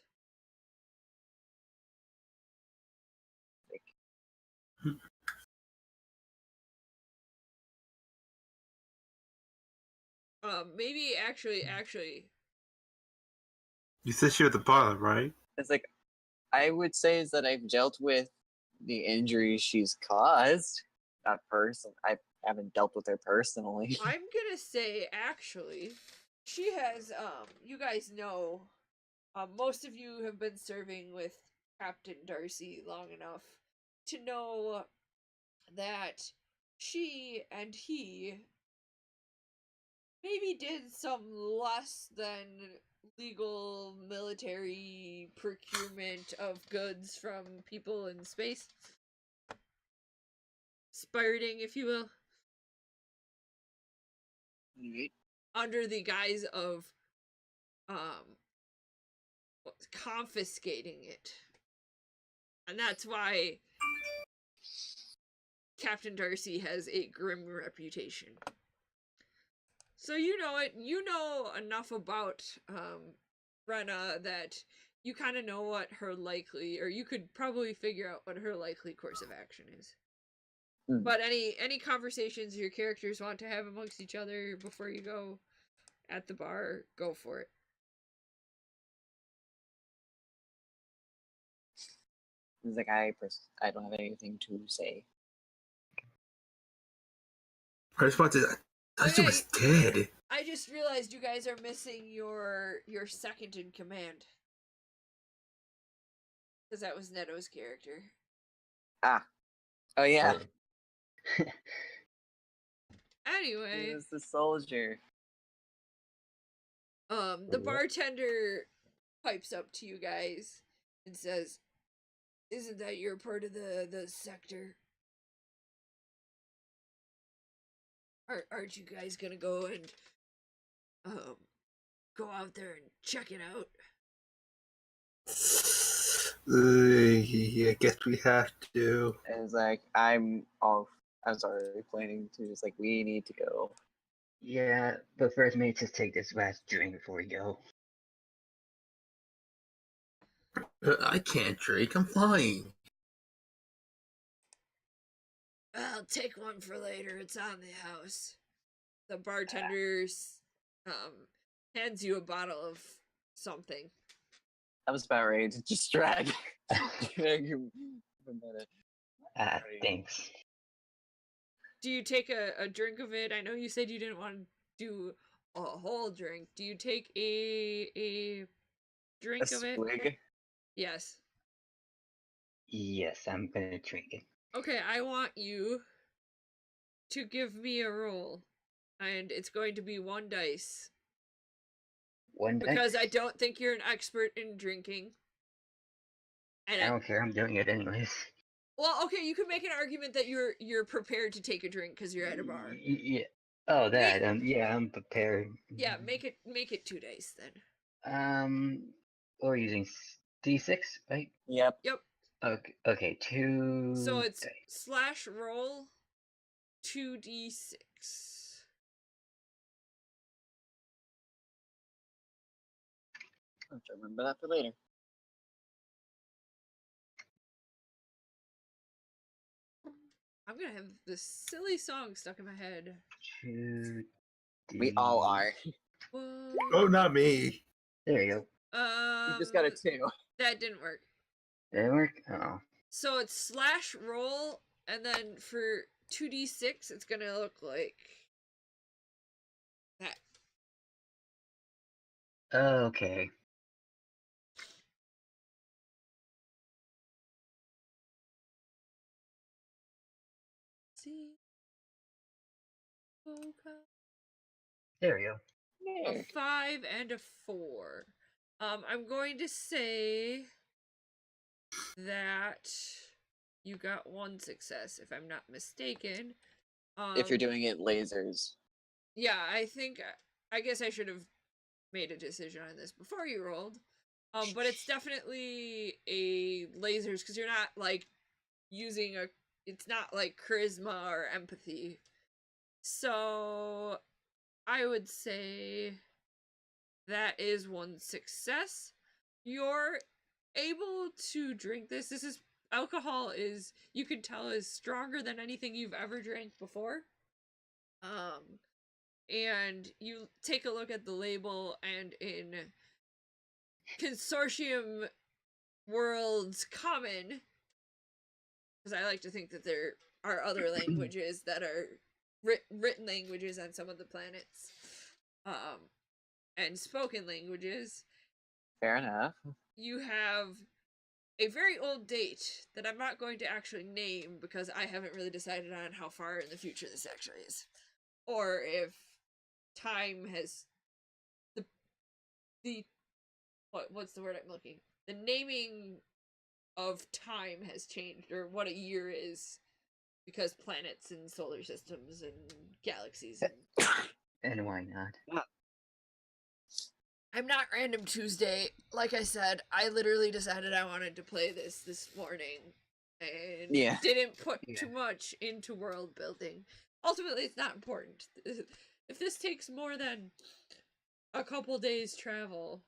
Maybe actually.
You said she was the pilot, right?
It's like I would say is that I've dealt with the injuries she's caused. Not person. I haven't dealt with her personally.
I'm gonna say, actually, she has, you guys know, most of you have been serving with Captain Darcy long enough to know that she and he maybe did some less than legal military procurement of goods from people in space. Spiriting, if you will.
Right.
Under the guise of um confiscating it. And that's why Captain Darcy has a grim reputation. So you know it. You know enough about Brenna that you kind of know what her likely, or you could probably figure out what her likely course of action is.
Mm.
But any conversations your characters want to have amongst each other before you go at the bar, go for it.
It's like I don't have anything to say.
I just wanted. I thought she was dead.
I just realized you guys are missing your second in command. Because that was Neto's character.
Ah. Oh yeah.
Anyway,
He was the soldier.
the bartender pipes up to you guys and says, "Isn't that your part of the sector? Aren't you guys gonna go and go out there and check it out?"
Yeah, I guess we have to.
And it's like I'm already planning to just like we need to go.
Yeah, but first, maybe just take this last drink before we go.
I can't drink. I'm flying.
I'll take one for later. It's on the house. The bartender hands you a bottle of something.
I was about ready to just drag him a minute.
Thanks.
Do you take a drink of it? I know you said you didn't want to do a whole drink. Do you take a drink
A
of it?
swig.
Yes.
Yes, I'm gonna drink it.
Okay, I want you to give me a roll. And it's going to be 1 dice.
One
Because
dice?
I don't think you're an expert in drinking. And
I don't care. I'm doing it anyways.
well, okay, you could make an argument that you're prepared to take a drink because you're at a bar.
Yeah. Oh, that. Yeah, I'm prepared.
Yeah, make it 2 dice then.
We're using D6, right?
Yep.
Yep.
Okay, 2.
So it's
dice.
slash roll 2d6.
I'll have to remember that for later.
I'm gonna have this silly song stuck in my head.
2.
We all are.
Whoa.
Oh, not me.
There you go.
You just got a 2.
That didn't work.
Did it work? Oh.
So it's slash roll, and then for 2d6, it's gonna look like that.
Okay.
See?
There you go.
A 5 and a 4. I'm going to say that you got 1 success, if I'm not mistaken.
If you're doing it lasers.
Yeah, I guess I should have made a decision on this before you rolled. But it's definitely a lasers, because you're not like using it's not like charisma or empathy. So I would say that is 1 success. You're able to drink this. This is alcohol is, you can tell, is stronger than anything you've ever drank before. And you take a look at the label, and in Consortium Worlds Common, because I like to think that there are other languages that are written languages on some of the planets, and spoken languages.
Fair enough.
You have a very old date that I'm not going to actually name because I haven't really decided on how far in the future this actually is, or if time has the what's the word I'm looking? The naming of time has changed, or what a year is, because planets and solar systems and galaxies and
And why not?
I'm not Random Tuesday. Like I said, I literally decided I wanted to play this morning and didn't put too much into world building. Ultimately, it's not important. If this takes more than a couple days travel,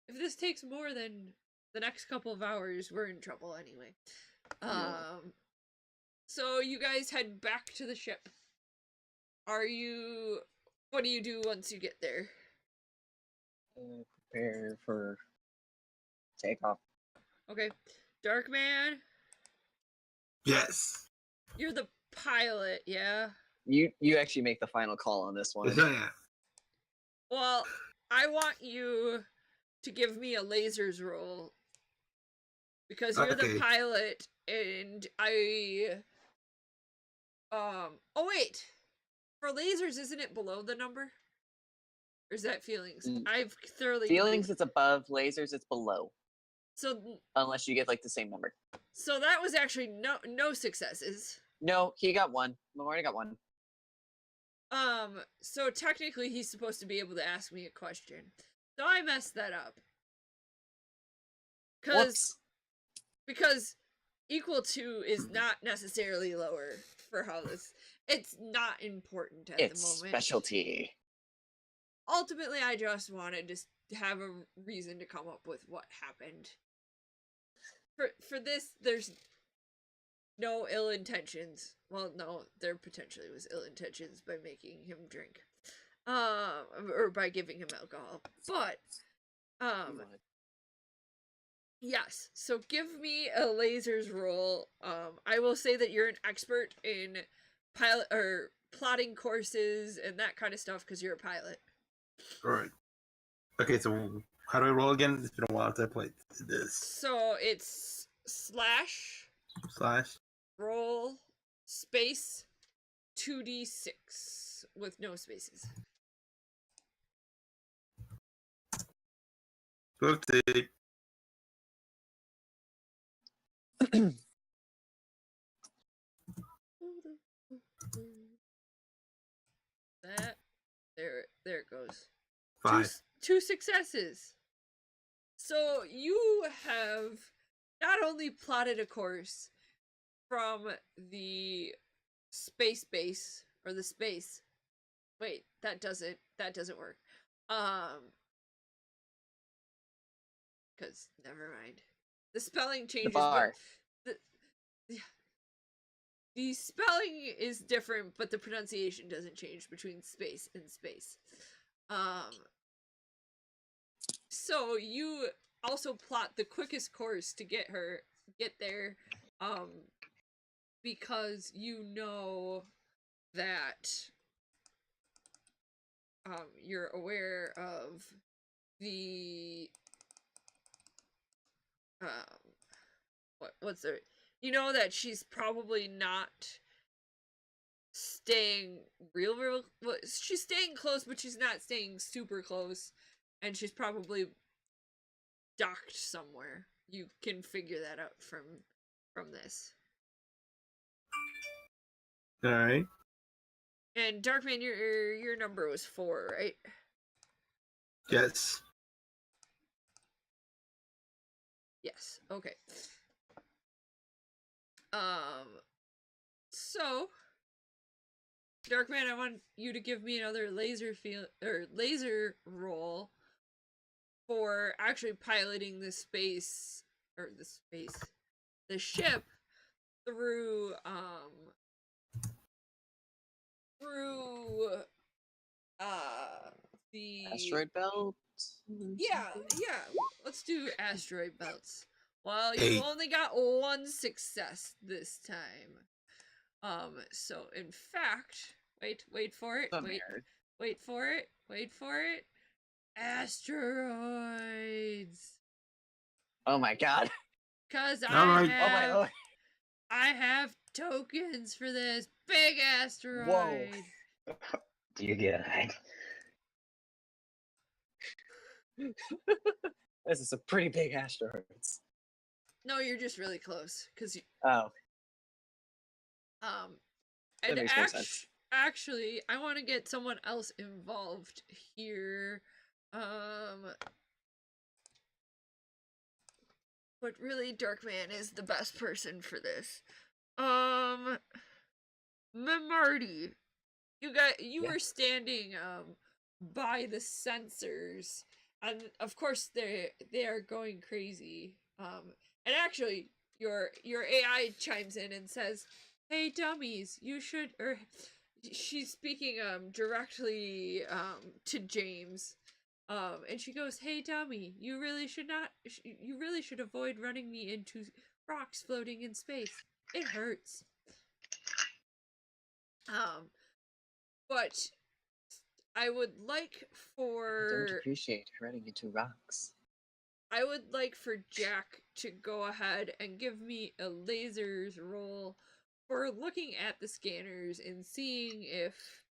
if this takes more than the next couple of hours, we're in trouble anyway. So you guys head back to the ship. What do you do once you get there?
Prepare for takeoff.
Okay. Darkman,
Yes.
you're the pilot, yeah?
You actually make the final call on this one.
Yeah.
Well, I want you to give me a lasers roll. Because you're the pilot, and oh wait. For lasers, isn't it below the number? Or is that feelings? I've thoroughly
feelings. It's above. Lasers, it's below.
So
unless you get like the same number.
So that was actually no successes.
No, he got one. Memorial got one.
So technically he's supposed to be able to ask me a question. So I messed that up. Because equal to is not necessarily lower for how this. It's not important at the moment.
It's specialty.
Ultimately, I just wanted to have a reason to come up with what happened. For this, there's no ill intentions. Well, no, there potentially was ill intentions by making him drink, or by giving him alcohol. But, yes. So give me a lasers roll. I will say that you're an expert in pilot or plotting courses and that kind of stuff because you're a pilot.
Alright. Okay, so how do I roll again? It's been a while since I played this.
So it's slash roll space 2d6 with no spaces.
50.
That there it goes.
5.
Two successes. So you have not only plotted a course from the space base or the space. Wait, that doesn't work. Because never mind. The spelling changes.
The bar.
The spelling is different, but the pronunciation doesn't change between space and space. So you also plot the quickest course to get there, because you know that you're aware of the what's the you know that she's probably not staying real she's staying close, but she's not staying super close, and she's probably docked somewhere. You can figure that out from this.
Alright.
And Darkman, your number was 4, right?
Yes.
Yes. Okay. So Darkman, I want you to give me another laser roll for actually piloting the ship through the
asteroid belt.
yeah. Let's do asteroid belts. Well, you only got one success this time. So in fact, wait for it, wait for it. Asteroids.
Oh my god.
Cause
Alright.
Oh my lord.
I have tokens for this big asteroid.
Dear God.
This is a pretty big asteroids.
No, you're just really close. Cause you,
Oh,
and
that makes more sense.
actually, I want to get someone else involved here. But really, Darkman is the best person for this. Marty, you
Yeah.
were standing by the sensors, and of course they are going crazy. And actually, your AI chimes in and says, "Hey dummies, you should." Or she's speaking directly to James. And she goes, "Hey dummy, you really should not. You really should avoid running me into rocks floating in space. It hurts." But I would like
I don't
for
appreciate running into rocks.
I would like for Jack to go ahead and give me a lasers roll for looking at the scanners and seeing if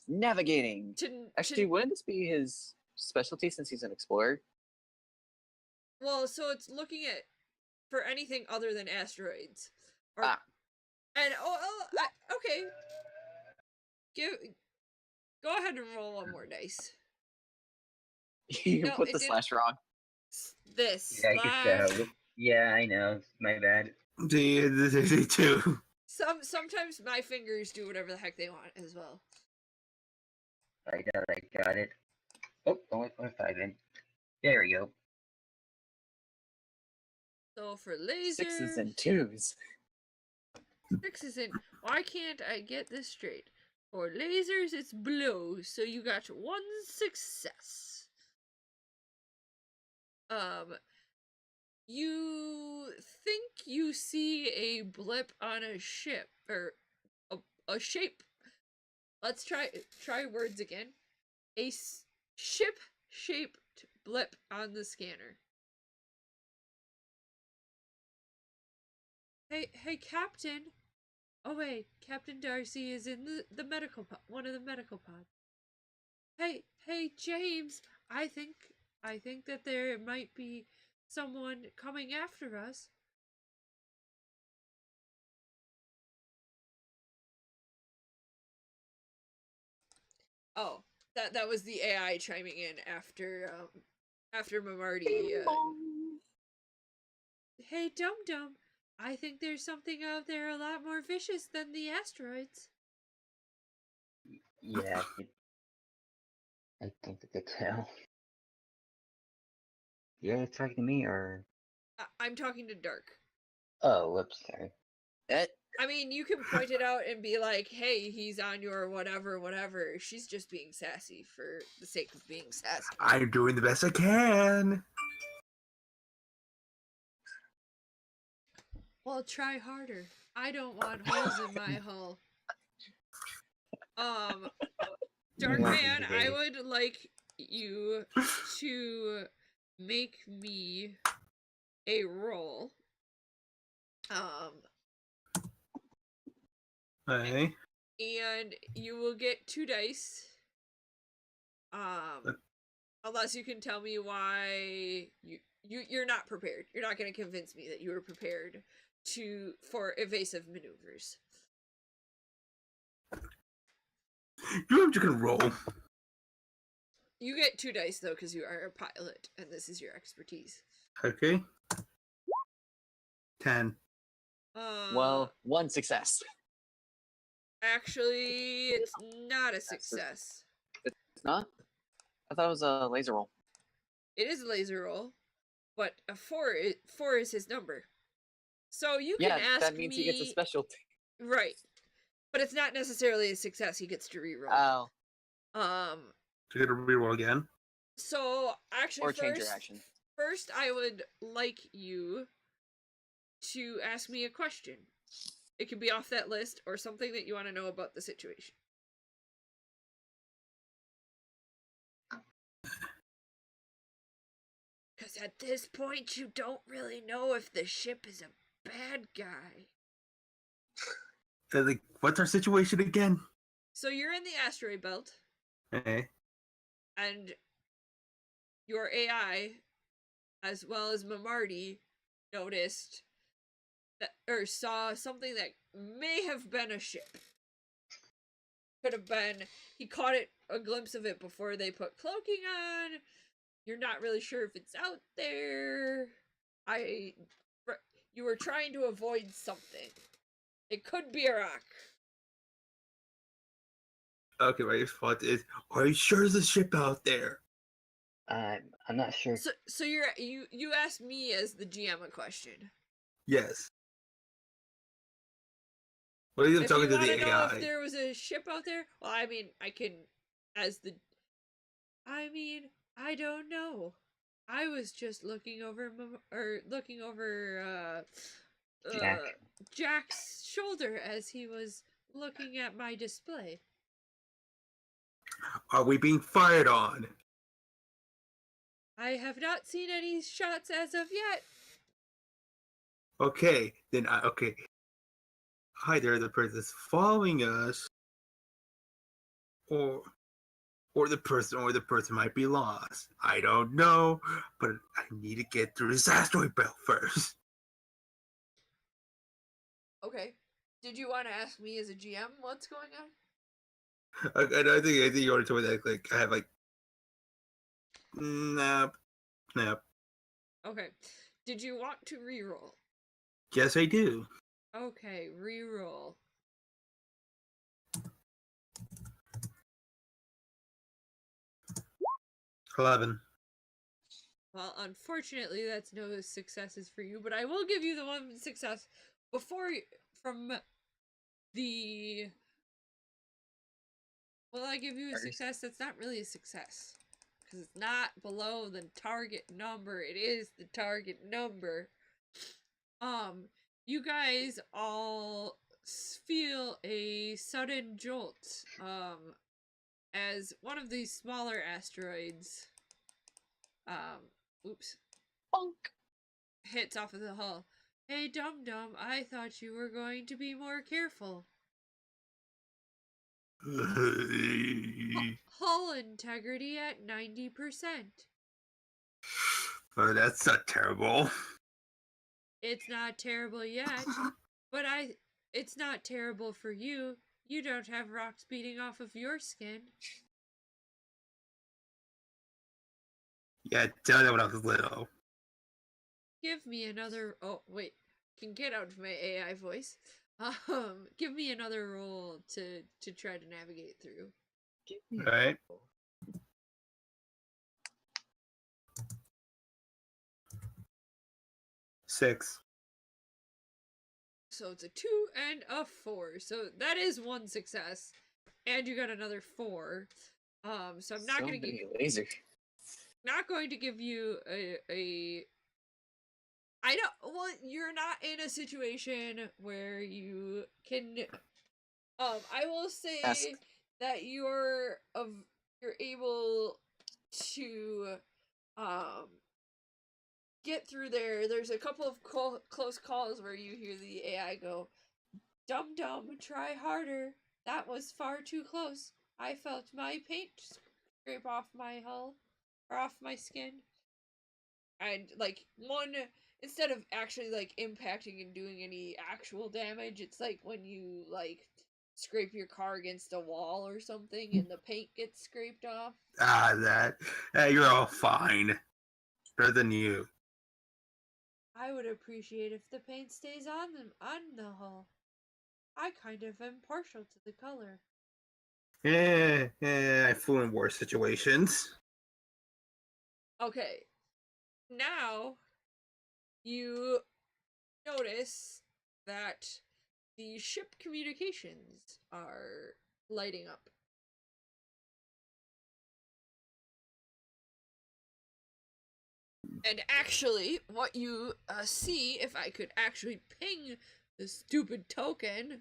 Navigating.
to
Actually, wouldn't this be his specialty since he's an explorer?
well, so it's looking at for anything other than asteroids. Or,
Ah.
And okay. Go ahead and roll one more dice.
You
No,
put
it
the
didn't-
slash wrong.
This
Yeah, I guess
slash.
so. Yeah, I know. My bad.
They too.
Sometimes my fingers do whatever the heck they want as well.
I got it. Oh, only 0.5 in. There we go.
So for lasers,
Sixes and twos.
sixes and why can't I get this straight? For lasers, it's blue, so you got one success. You think you see a blip on a ship or a shape. Let's try words again. A ship-shaped blip on the scanner. Hey, Captain. Oh wait, Captain Darcy is in the medical pod, one of the medical pods. Hey, James. I think that there might be someone coming after us. Oh, that was the AI chiming in after Mamarty. Hey, Dum Dum. I think there's something out there a lot more vicious than the asteroids.
Yeah, I think I could tell. Yeah, it's talking to me, or...
I'm talking to Dark.
Oh, whoops, sorry.
I mean, you can point it out and be like, hey, he's on your whatever. She's just being sassy for the sake of being sassy.
I'm doing the best I can.
Well, try harder. I don't want holes in my hull. Darkman, I would like you to make me a roll.
Hey.
And you will get 2 dice. Unless you can tell me why you're not prepared. You're not going to convince me that you were prepared for evasive maneuvers.
You're just gonna roll.
You get 2 dice though, because you are a pilot, and this is your expertise.
Okay. 10.
Well, one success.
Actually, it's not a success.
It's not? I thought it was a laser roll.
It is a laser roll, but a 4 is his number. So you can ask me...
that means he gets a specialty.
Right. But it's not necessarily a success. He gets to reroll.
Oh.
To get a reroll again.
So actually,
Or change your action.
First, I would like you to ask me a question. It can be off that list or something that you want to know about the situation. Because at this point, you don't really know if the ship is a bad guy.
Like, what's our situation again?
So you're in the asteroid belt,
Okay.
and your AI, as well as Mamarty, noticed that, or saw something that may have been a ship. Could have been, he caught a glimpse of it before they put cloaking on. You're not really sure if it's out there. You were trying to avoid something. It could be a rock.
Okay, my response is, are you sure there's a ship out there?
I'm not sure.
So you asked me as the GM a question.
Yes. What are you
If
talking
you
to
want
the
to know
AI?
if there was a ship out there, well, I mean, I don't know. I was just looking over
Jack.
Jack's shoulder as he was looking at my display.
Are we being fired on?
I have not seen any shots as of yet.
Okay, then okay. Either the person's following us, or the person might be lost. I don't know, but I need to get through this asteroid belt first.
Okay. Did you want to ask me as a GM what's going on?
I think you already told me that. Like, I have like, nap.
Okay. Did you want to reroll?
Yes, I do.
Okay, reroll.
11.
Well, unfortunately, that's no successes for you, but I will give you the one success from the. Will I give you a success? That's not really a success. Because it's not below the target number. It is the target number. You guys all feel a sudden jolt, as one of these smaller asteroids, oops,
Bonk.
hits off of the hull. Hey, dum-dum, I thought you were going to be more careful. Hull integrity at 90%.
Oh, that's not terrible.
It's not terrible yet, but it's not terrible for you. You don't have rocks beating off of your skin.
Yeah, tell that when I was little.
Give me another. Oh wait, can get out of my AI voice. Give me another roll to try to navigate through.
Give me
All right. Six.
So it's a 2 and a 4. So that is one success, and you got another 4. So I'm not
so
gonna give
many laser.
not going to give you a. I don't. Well, you're not in a situation where you can. I will say
Ask.
that you're able to get through there. There's a couple of close calls where you hear the AI go, "Dum dum, try harder. That was far too close. I felt my paint scrape off my hull or off my skin." And like one, instead of actually like impacting and doing any actual damage, it's like when you like scrape your car against a wall or something and the paint gets scraped off.
That. Hey, you're all fine. Better than you.
I would appreciate if the paint stays on the hull. I kind of am partial to the color.
I flew in worse situations.
Okay. Now you notice that the ship communications are lighting up. And actually, what you see, if I could actually ping the stupid token,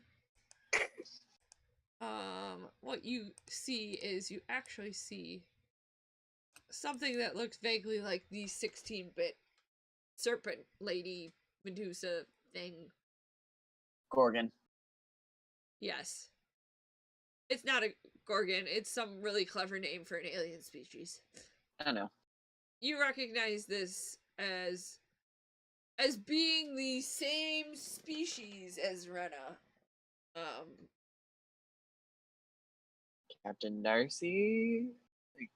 what you see is you actually see something that looks vaguely like the 16-bit serpent lady Medusa thing.
Gorgon.
Yes. It's not a Gorgon, it's some really clever name for an alien species.
I don't know.
You recognize this as being the same species as Rena.
Captain Darcy? Like,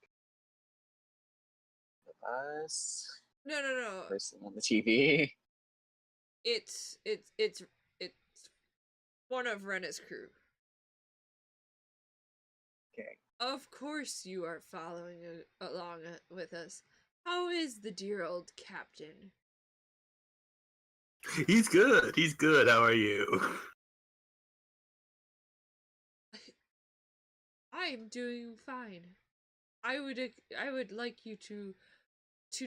us?
No.
Person on the TV?
It's one of Rena's crew.
Okay.
Of course you are following along with us. How is the dear old captain?
He's good. He's good. How are you?
I am doing fine. I would like you to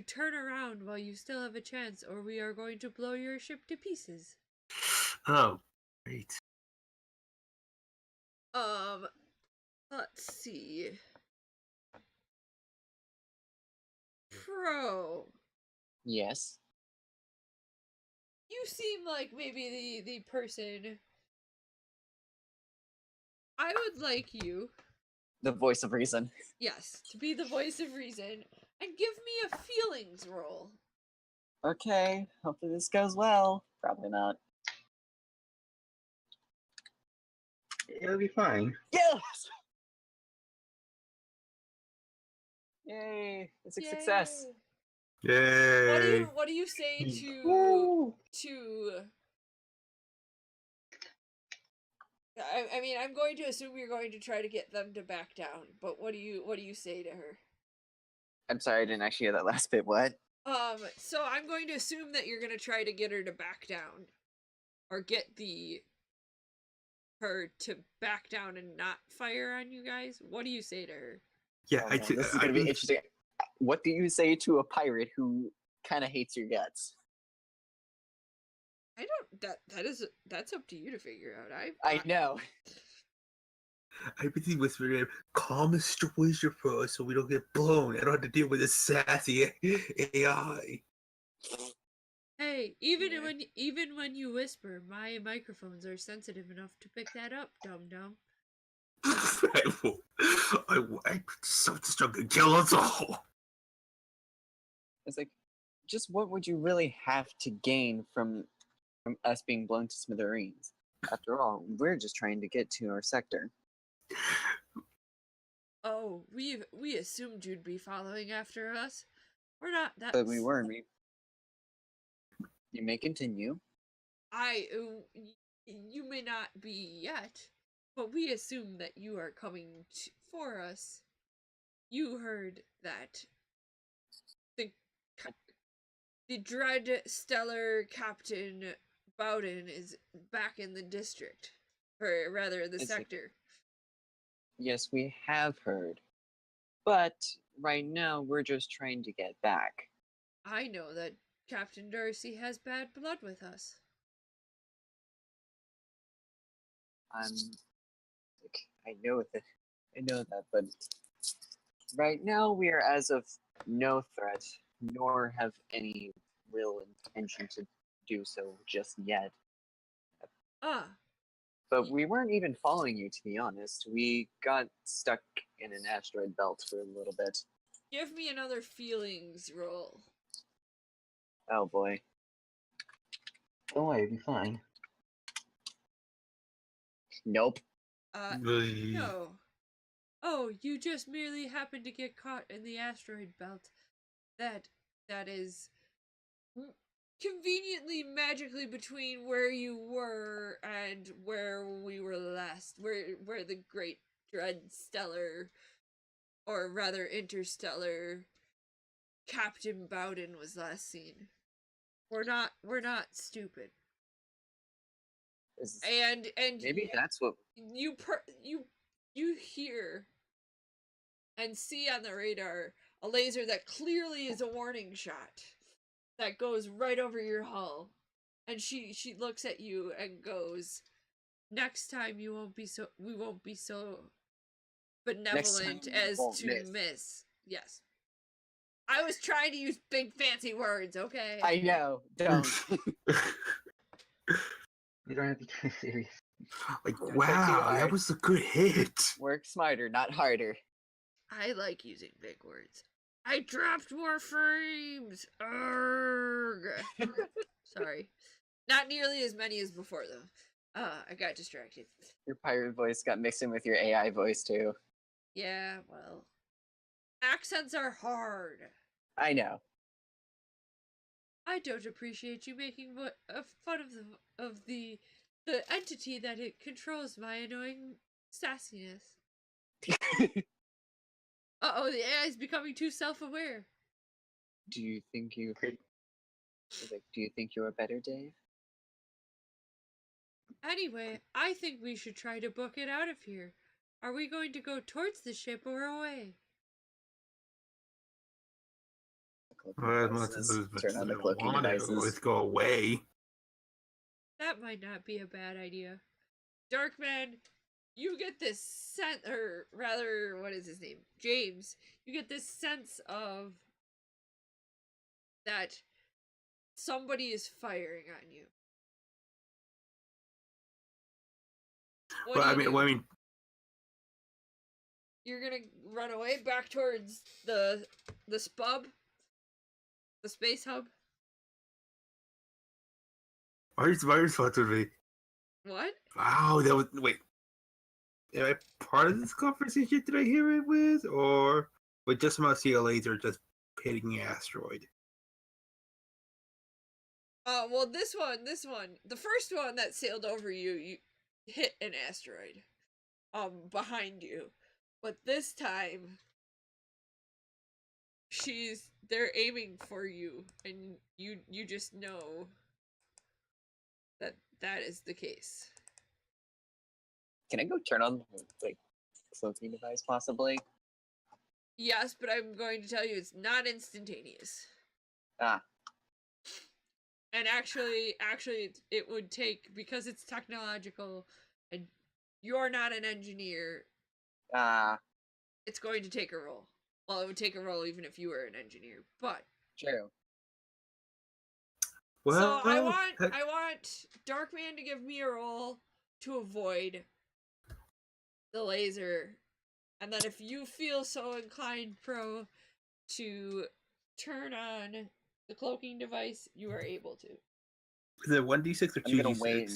turn around while you still have a chance, or we are going to blow your ship to pieces.
Oh, great.
Let's see. Pro,
Yes.
you seem like maybe the person. I would like you,
The voice of reason.
yes, to be the voice of reason and give me a feelings roll.
Okay. Hopefully this goes well. Probably not.
It'll be fine.
Yes! Yay! It's a success.
Yay.
Yay!
What do you say to
Woo!
I mean, I'm going to assume you're going to try to get them to back down, but what do you say to her?
I'm sorry, I didn't actually hear that last bit. What?
So I'm going to assume that you're going to try to get her to back down, or get her to back down and not fire on you guys. What do you say to her?
Yeah,
Oh, man, this is gonna be interesting. What do you say to a pirate who kind of hates your guts?
I don't. That's up to you to figure out.
I know.
I bet he whispered to him, calm and voice your first so we don't get blown. I don't have to deal with this sassy AI.
Hey, even
Yeah.
when you whisper, my microphones are sensitive enough to pick that up, dum dum.
I self-destruct and kill us all.
It's like, just what would you really have to gain from us being blown to smithereens? After all, we're just trying to get to our sector.
Oh, we assumed you'd be following after us. We're not that.
But we weren't. You may continue.
You may not be yet, but we assume that you are coming for us. You heard that the dread stellar Captain Bowden is back in the district, or rather the sector.
Yes, we have heard. But right now, we're just trying to get back.
I know that Captain Darcy has bad blood with us.
I know that, but right now we are as of no threat, nor have any real intention to do so just yet.
Ah,
But we weren't even following you, to be honest. We got stuck in an asteroid belt for a little bit.
give me another feelings roll.
Oh boy.
Don't worry, it'll be fine.
Nope.
No. Oh, you just merely happened to get caught in the asteroid belt. That is conveniently magically between where you were and where we were last, where the great dread stellar, or rather interstellar, Captain Bowden was last seen. We're not stupid. And
Maybe that's what.
you hear and see on the radar a laser that clearly is a warning shot. that goes right over your hull. And she looks at you and goes, "Next time we won't be so benevolent
you
as
won't
to miss." Yes. I was trying to use big fancy words, okay?
I know. Don't.
You don't have to be too serious.
Like,
Don't try too
wow,
hard.
that was a good hit.
Work smarter, not harder.
I like using big words. I dropped more frames. Arrgh. Sorry. Not nearly as many as before, though. I got distracted.
Your pirate voice got mixed in with your AI voice, too.
Yeah, well. Accents are hard.
I know.
I don't appreciate you making fun of the entity that it controls my annoying sassiness. Uh-oh, the AI is becoming too self-aware.
Do you think you could... Do you think you're better, Dave?
Anyway, I think we should try to book it out of here. Are we going to go towards the ship or away?
Well, as much as
Turn on the
I
cloaking
want to,
devices.
let's go away.
That might not be a bad idea. Darkman, you get this sense, or rather, what is his name? James. You get this sense of that somebody is firing on you. What
Well,
do you do?
I mean,
You're gonna run away back towards the spub? The space hub?
my response would be,
What?
wow, that was, wait. Am I part of this conversation? Did I hear it with? Or would just about see a laser just hitting the asteroid?
Well, this one, the first one that sailed over you, you hit an asteroid, behind you, but this time, they're aiming for you, and you just know that is the case.
Can I go turn on, like, cloaking device, possibly?
Yes, but I'm going to tell you it's not instantaneous.
Ah.
And actually, it would take, because it's technological, and you're not an engineer, it's going to take a roll. Well, it would take a roll even if you were an engineer, but...
True.
Well,
so I want Darkman to give me a roll to avoid the laser, and then if you feel so inclined, Pro, to turn on the cloaking device, you are able to.
is it 1d6 or 2d6?
I'm gonna wait.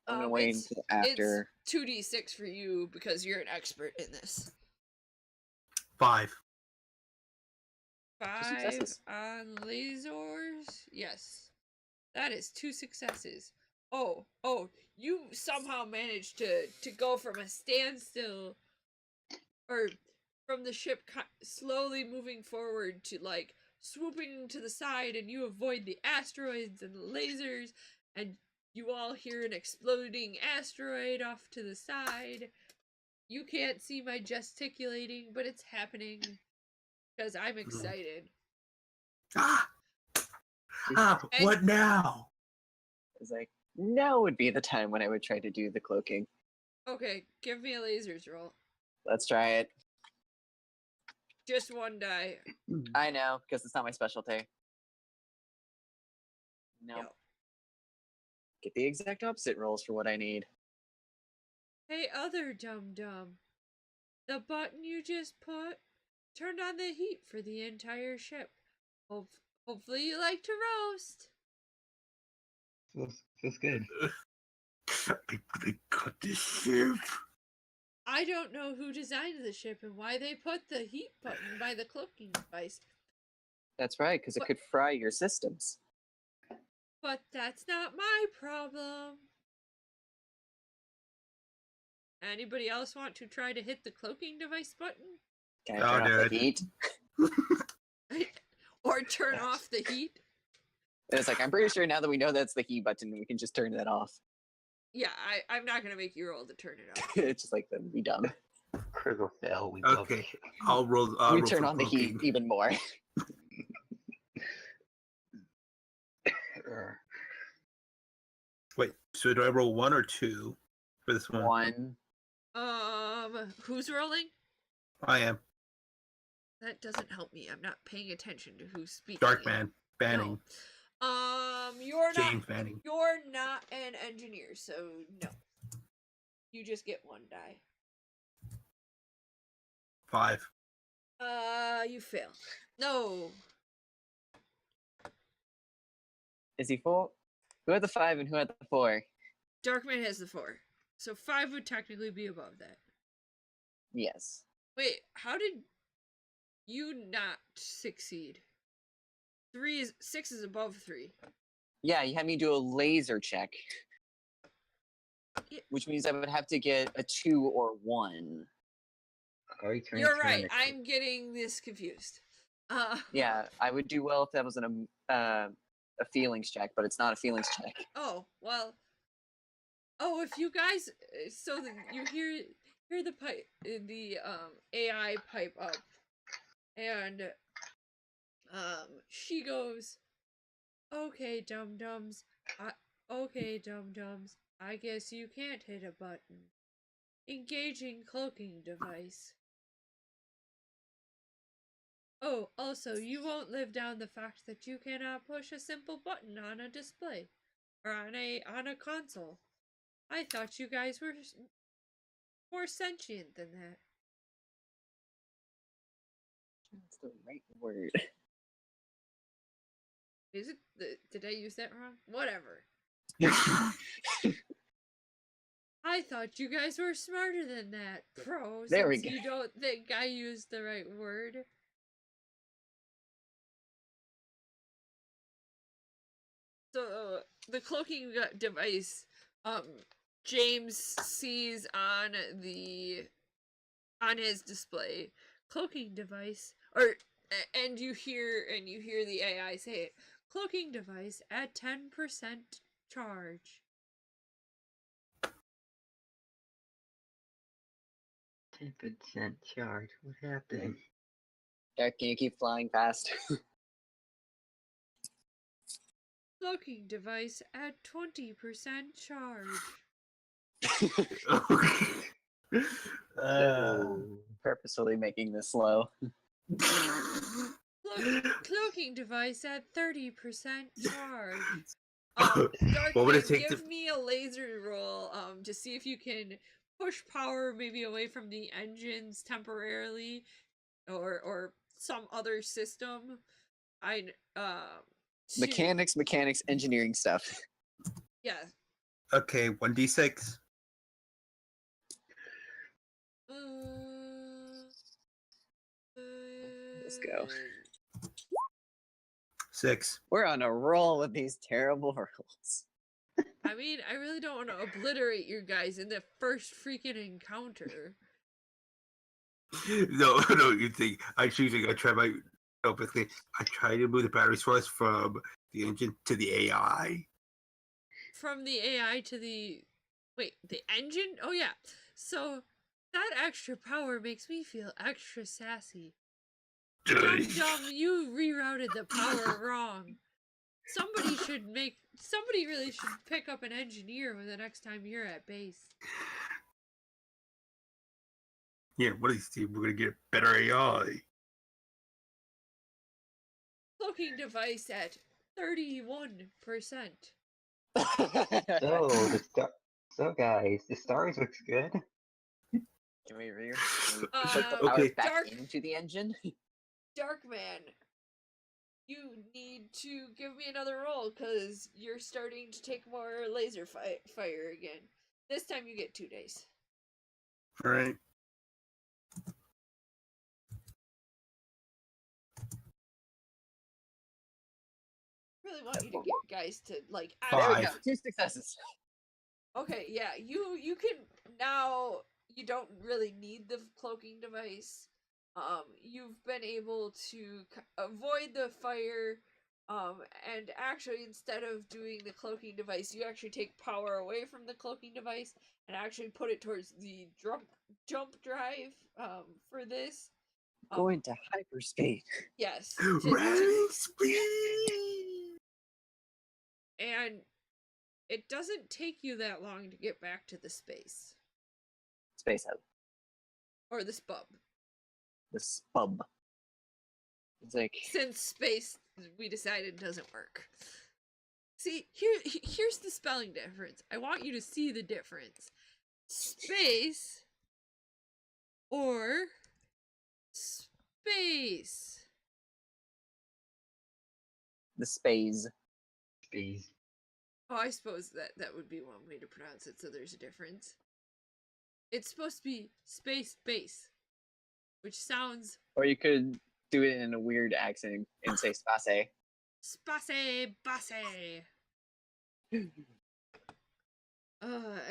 I'm gonna wait until after.
It's 2d6 for you because you're an expert in this.
5.
5
successes.
on lasers. Yes, that is 2 successes. Oh, you somehow managed to go from a standstill, or from the ship slowly moving forward to like swooping to the side, and you avoid the asteroids and the lasers, and you all hear an exploding asteroid off to the side. You can't see my gesticulating, but it's happening because I'm excited.
What now?
It's like, now would be the time when I would try to do the cloaking.
Okay, give me a lasers roll.
Let's try it.
Just one die.
I know, because it's not my specialty. No.
Yep.
Get the exact opposite rolls for what I need.
Hey, other dum-dum. The button you just put turned on the heat for the entire ship. Hopefully you like to roast.
Feels good.
I got this ship.
I don't know who designed the ship and why they put the heat button by the cloaking device.
That's right, because it could fry your systems.
But that's not my problem. Anybody else want to try to hit the cloaking device button?
Can I turn off the heat?
Or turn off the heat?
And it's like, I'm pretty sure now that we know that's the heat button, we can just turn that off.
Yeah, I'm not gonna make you roll to turn it off.
It's just like, that'd be dumb.
Critical fail. We
Okay, I'll roll.
We turn on the heat even more.
So do I roll 1 or 2 for this one?
1.
Who's rolling?
I am.
That doesn't help me. I'm not paying attention to who's speaking.
Darkman. Banning.
No. You're
James
not.
Banning.
You're not an engineer, so no. You just get 1 die.
5.
You fail. No.
Is he 4? Who had the 5 and who had the 4?
Darkman has the 4. So 5 would technically be above that.
Yes.
Wait, how did you not succeed? 6 is above 3.
Yeah, you had me do a laser check.
Yeah.
Which means I would have to get a 2 or 1.
You're right. I'm getting this confused.
Yeah, I would do well if that was a feelings check, but it's not a feelings check.
Oh, well. Oh, if you guys, so then you hear the pipe, the AI pipe up, and she goes, "Okay, dum-dums, okay, dum-dums, I guess you can't hit a button. Engaging cloaking device. Oh, also, you won't live down the fact that you cannot push a simple button on a display, or on a console. I thought you guys were more sentient than that."
That's the right word.
Is it? Did I use that wrong? Whatever. I thought you guys were smarter than that, pro.
There we
since
go.
You don't think I used the right word. So the cloaking device, James sees on his display, cloaking device, and you hear the AI say it, cloaking device at 10% charge.
10% charge. What happened?
Jack, can you keep flying fast?
Cloaking device at 20% charge.
Purposefully making this slow.
Cloaking device at 30% charge.
What would it
Darkman,
take
give
to-
me a laser roll to see if you can push power maybe away from the engines temporarily, or some other system.
Mechanics, engineering stuff.
Yeah.
Okay, 1d6.
Let's go.
6.
We're on a roll with these terrible rolls.
I mean, I really don't want to obliterate you guys in the first freaking encounter.
No, you think I choosing? I try my basically. I try to move the battery source from the engine to the AI.
From the AI to the engine? Oh yeah. So that extra power makes me feel extra sassy. Dum, you rerouted the power wrong. Somebody really should pick up an engineer when the next time you're at base.
Yeah, what is Steve? We're gonna get better AI.
Cloaking device at 31%.
So guys, the stars looks good.
Can we
Okay.
back into the engine?
Darkman, you need to give me another roll because you're starting to take more laser fire again. This time you get 2 days.
All right.
Really want you to get guys to like.
There we go.
5.
2 successes.
Okay, yeah, you can now. You don't really need the cloaking device. You've been able to avoid the fire. And actually, instead of doing the cloaking device, you actually take power away from the cloaking device and actually put it towards the jump drive. For this.
Going to hyperspeed.
Yes.
Ray speed.
And it doesn't take you that long to get back to the space.
Space Hub.
Or the spub.
The spub. It's like
Since space, we decided, doesn't work. See, here's the spelling difference. I want you to see the difference. Space or space.
the space.
Space.
Oh, I suppose that would be one way to pronounce it, so there's a difference. It's supposed to be space base, which sounds
Or you could do it in a weird accent and say space.
space basse.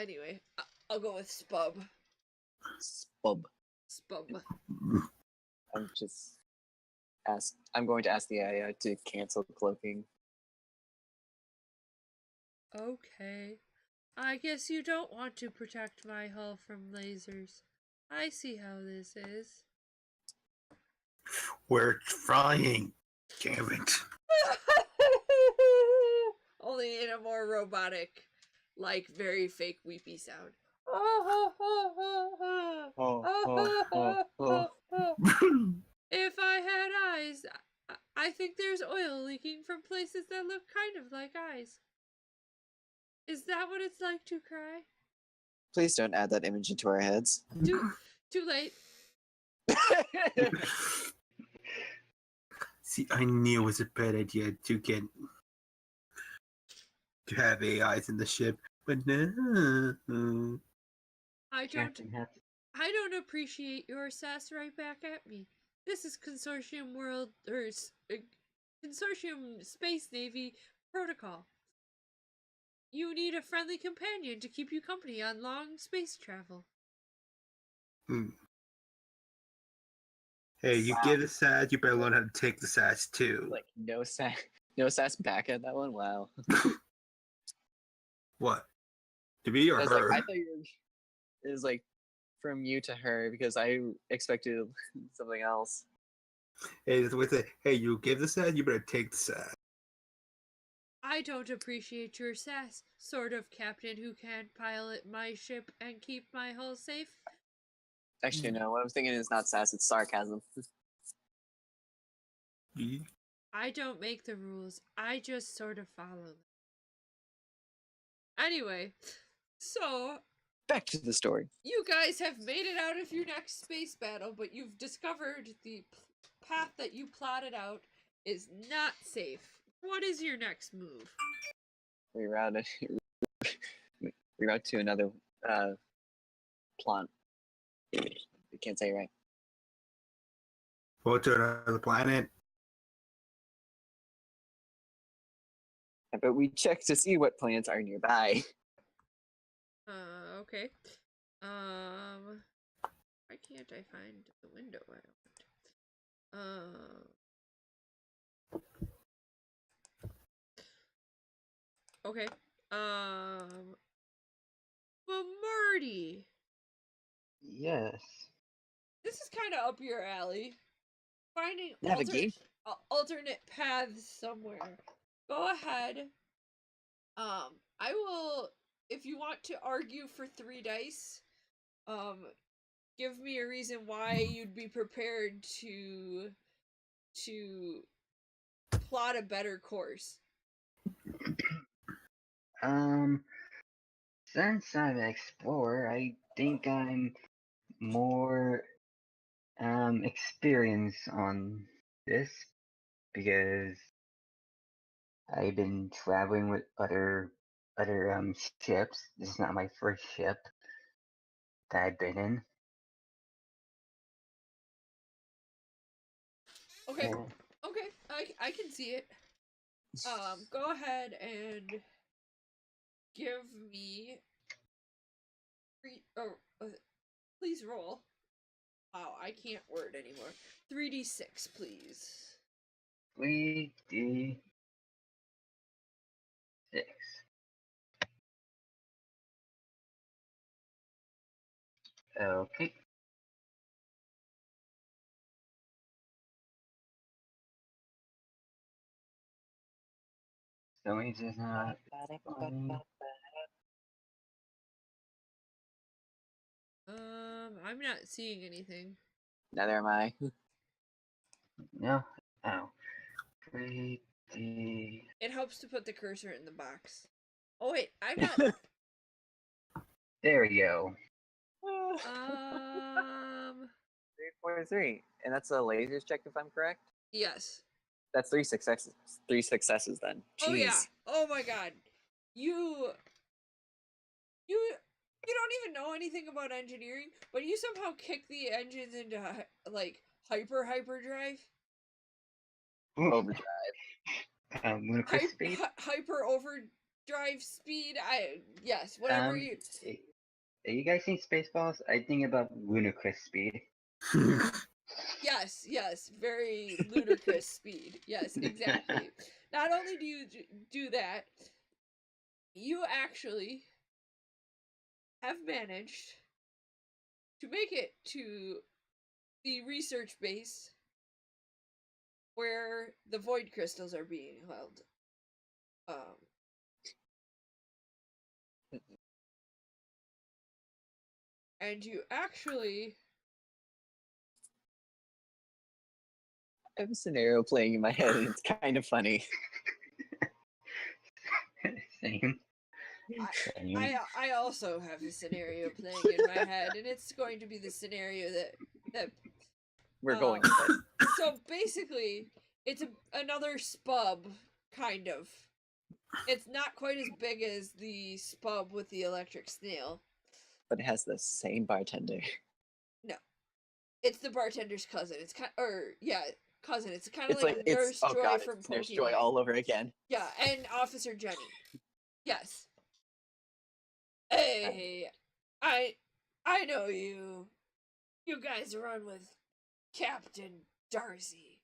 Anyway, I'll go with spub.
Spub.
Spub.
I'm going to ask the AI to cancel cloaking.
Okay. I guess you don't want to protect my hull from lasers. I see how this is.
We're trying. Damn it.
Only in a more robotic, like very fake weepy sound. If I had eyes, I think there's oil leaking from places that look kind of like eyes. Is that what it's like to cry?
Please don't add that image into our heads.
Too late.
See, I knew it was a bad idea to have AIs in the ship, but no.
I
Captain had to
don't appreciate your sass right back at me. This is Consortium World or Consortium Space Navy protocol. You need a friendly companion to keep you company on long space travel.
Hey, you get a sass, you better learn how to take the sass too.
Like no sass back at that one. Wow.
What? To me or
I was
her?
like, I thought it was like from you to her because I expected something else.
Hey, that's what I say. Hey, you give the sass, you better take the sass.
I don't appreciate your sass, sort of captain who can't pilot my ship and keep my hull safe.
Actually, no. What I'm thinking is not sass; it's sarcasm.
I don't make the rules. I just sort of follow them. Anyway, so
Back to the story.
you guys have made it out of your next space battle, but you've discovered the path that you plotted out is not safe. What is your next move?
Reroute to another plant. I can't say it right.
Go to another planet.
But we check to see what planets are nearby.
Okay. Why can't I find the window I want? Okay. Well, Marty,
Yes.
this is kind of up your alley. Finding
Navigate.
alternate paths somewhere. Go ahead. I will, if you want to argue for 3 dice, give me a reason why you'd be prepared to plot a better course.
Since I'm an explorer, I think I'm more experienced on this because I've been traveling with other ships. This is not my first ship that I've been in.
Okay.
And
Okay, I can see it. Go ahead and give me please roll. Wow, I can't word anymore. 3d6, please.
3d6. Okay. Noise is not fine.
I'm not seeing anything.
Neither am I.
No. Oh. Pretty.
It helps to put the cursor in the box. Oh wait, I'm not.
There we go.
343. And that's a lasers check if I'm correct?
Yes.
That's 3 successes. 3 successes then. Jeez.
Oh yeah. Oh my god. You don't even know anything about engineering, but you somehow kick the engines into like hyperdrive.
Overdrive.
Ludicrous speed.
Hyper overdrive speed. Yes, whatever you.
You guys seen Spaceballs? I think about ludicrous speed.
Yes, very ludicrous speed. Yes, exactly. Not only do you do that, you actually have managed to make it to the research base where the void crystals are being held. And you actually
I have a scenario playing in my head and it's kind of funny.
Same.
I also have a scenario playing in my head, and it's going to be the scenario that
We're going with it.
So basically, it's another spub, kind of. It's not quite as big as the spub with the electric snail.
But it has the same bartender.
No, it's the bartender's cousin. It's cousin. It's kind of
It's
like Nurse
oh
Joy
god,
from
it's Nurse
Pokemon.
Joy all over again.
Yeah, and Officer Jenny. Yes. Hey, I know you. You guys run with Captain Darcy.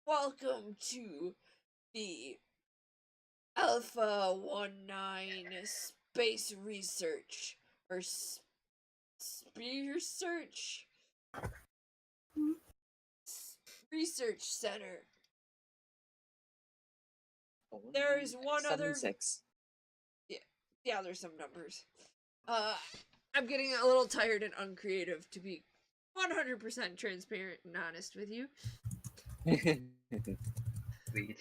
Welcome to the Alpha 19 Space Research or Research Research Center. There's one other.
76.
Yeah, there's some numbers. I'm getting a little tired and uncreative, to be 100% transparent and honest with you.
We can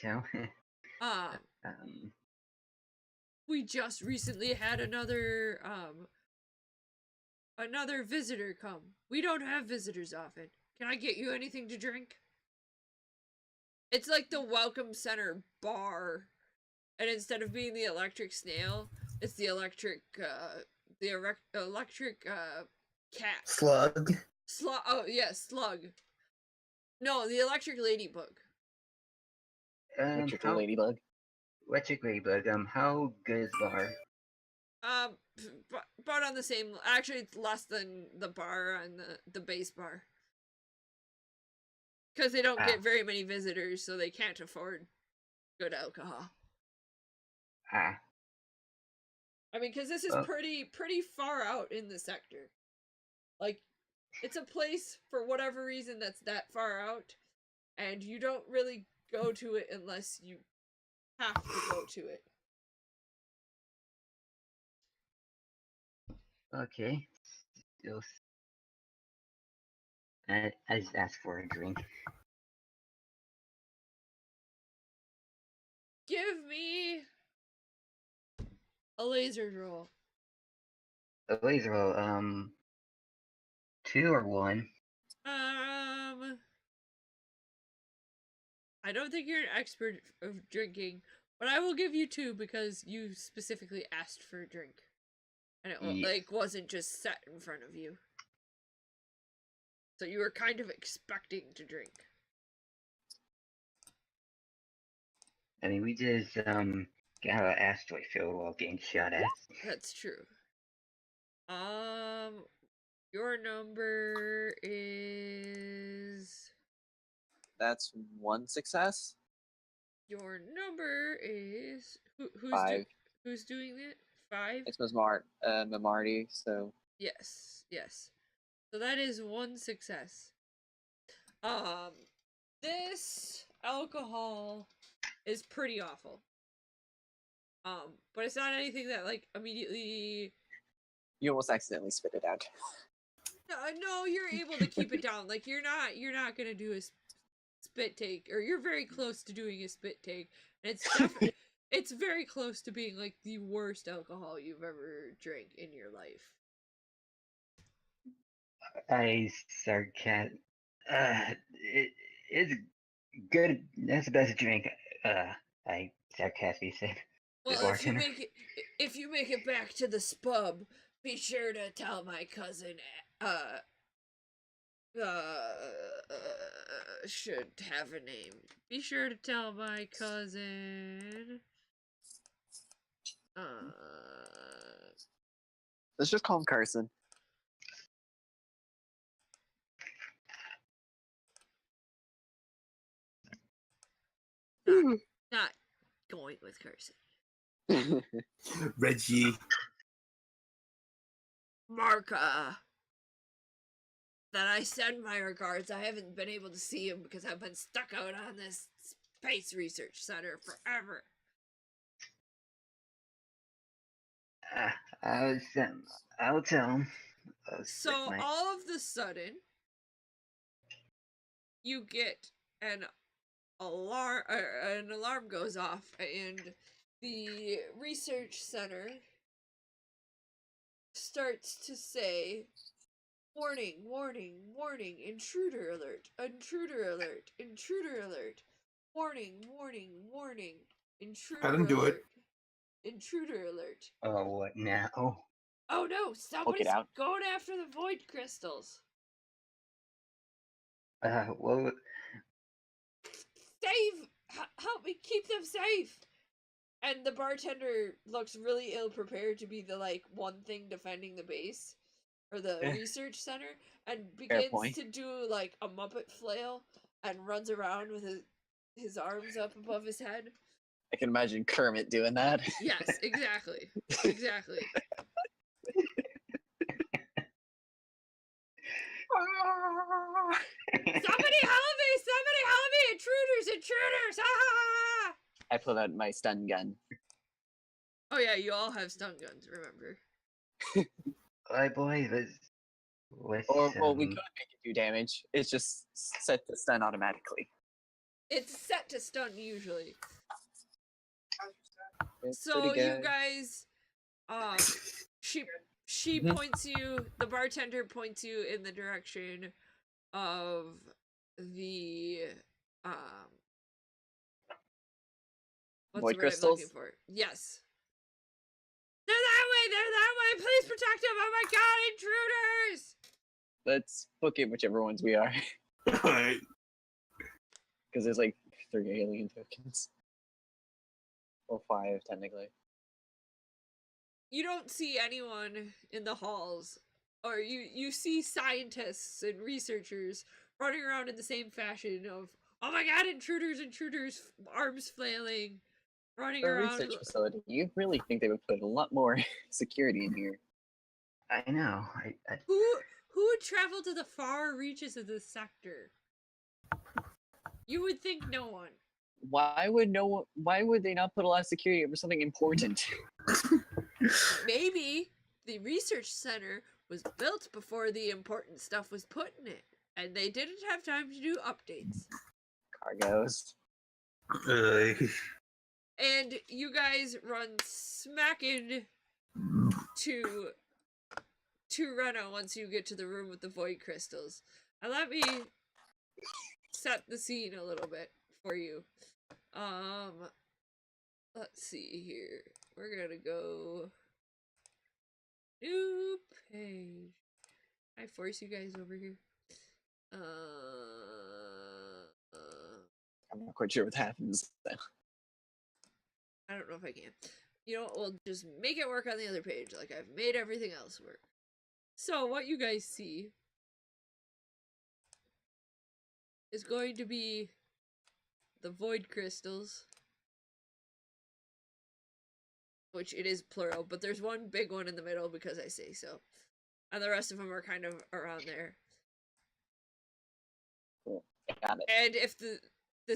tell.
We just recently had another visitor come. We don't have visitors often. Can I get you anything to drink? It's like the Welcome Center bar, and instead of being the electric snail, it's the electric cat.
Slug.
Oh yeah, slug. No, the electric ladybug.
Electrical ladybug.
Electric ladybug. How good is bar?
About on the same. Actually, it's less than the bar on the base bar. Because they don't get very many visitors, so they can't afford good alcohol. I mean, because this is pretty far out in the sector. Like, it's a place, for whatever reason, that's that far out, and you don't really go to it unless you have to go to it.
Okay. I just asked for a drink.
Give me a laser roll.
A laser roll. 2 or 1?
I don't think you're an expert of drinking, but I will give you 2 because you specifically asked for a drink. And it wasn't just set in front of you. So you were kind of expecting to drink.
I mean, we just got an asteroid field while getting shot at.
That's true. Your number is...
That's 1 success.
Your number is... Who's
5.
Who's doing it? 5?
It's Marty, so...
Yes. So that is 1 success. This alcohol is pretty awful. But it's not anything that like immediately.
You almost accidentally spit it out.
No, you're able to keep it down. Like you're not gonna do a spit take, or you're very close to doing a spit take, and it's definitely it's very close to being like the worst alcohol you've ever drank in your life.
I it's good. That's the best drink. I sarcastically said.
Well,
Bartender.
if you make it back to the spub, be sure to tell my cousin. Should have a name. Be sure to tell my cousin.
Let's just call him Carson.
Not going with Carson.
Reggie.
Marka. That I send my regards. I haven't been able to see him because I've been stuck out on this space research center forever.
I'll tell him.
So all of the sudden, you get an alarm. An alarm goes off, and the research center starts to say, "Warning! Warning! Warning! Intruder alert! Intruder alert! Intruder alert! Warning! Warning! Warning! Intruder
I didn't do
alert!
it.
Intruder alert!"
Oh, what now?
Oh no! Somebody's
out.
going after the void crystals.
Well,
Save! Help me keep them safe! And the bartender looks really ill prepared to be the like one thing defending the base or the research center, and begins to do like a Muppet flail and runs around with his arms up above his head.
I can imagine Kermit doing that.
Yes, exactly. Exactly. Somebody help me! Somebody help me! Intruders! Intruders! Ha ha ha!
I pull out my stun gun.
Oh yeah, you all have stun guns, remember?
Alright, boy, let's
Well, we could make it do damage. It's just set to stun automatically.
It's set to stun usually.
It's
So
pretty
you
good.
guys, she points you. The bartender points you in the direction of the what's
Void
the word
crystals?
I'm looking for? Yes. They're that way! They're that way! Please protect him! Oh my god, intruders!
Let's book it whichever ones we are.
Alright.
Because there's like 3 alien tokens. Or 5, technically.
You don't see anyone in the halls, or you see scientists and researchers running around in the same fashion of, oh my god, intruders, intruders, arms flailing, running
For a
around.
research facility, you really think they would put a lot more security in here.
I know.
Who would travel to the far reaches of this sector? You would think no one.
Why would they not put a lot of security over something important?
Maybe the research center was built before the important stuff was put in it, and they didn't have time to do updates.
Cargos.
And you guys run smack into Reno once you get to the room with the void crystals. And let me set the scene a little bit for you. Let's see here. We're gonna go new page. Can I force you guys over here?
I'm not quite sure what happens.
I don't know if I can. You know what, we'll just make it work on the other page, like I've made everything else work. So what you guys see is going to be the void crystals, which it is plural, but there's one big one in the middle because I say so, and the rest of them are kind of around there.
Cool. Got it.
And if the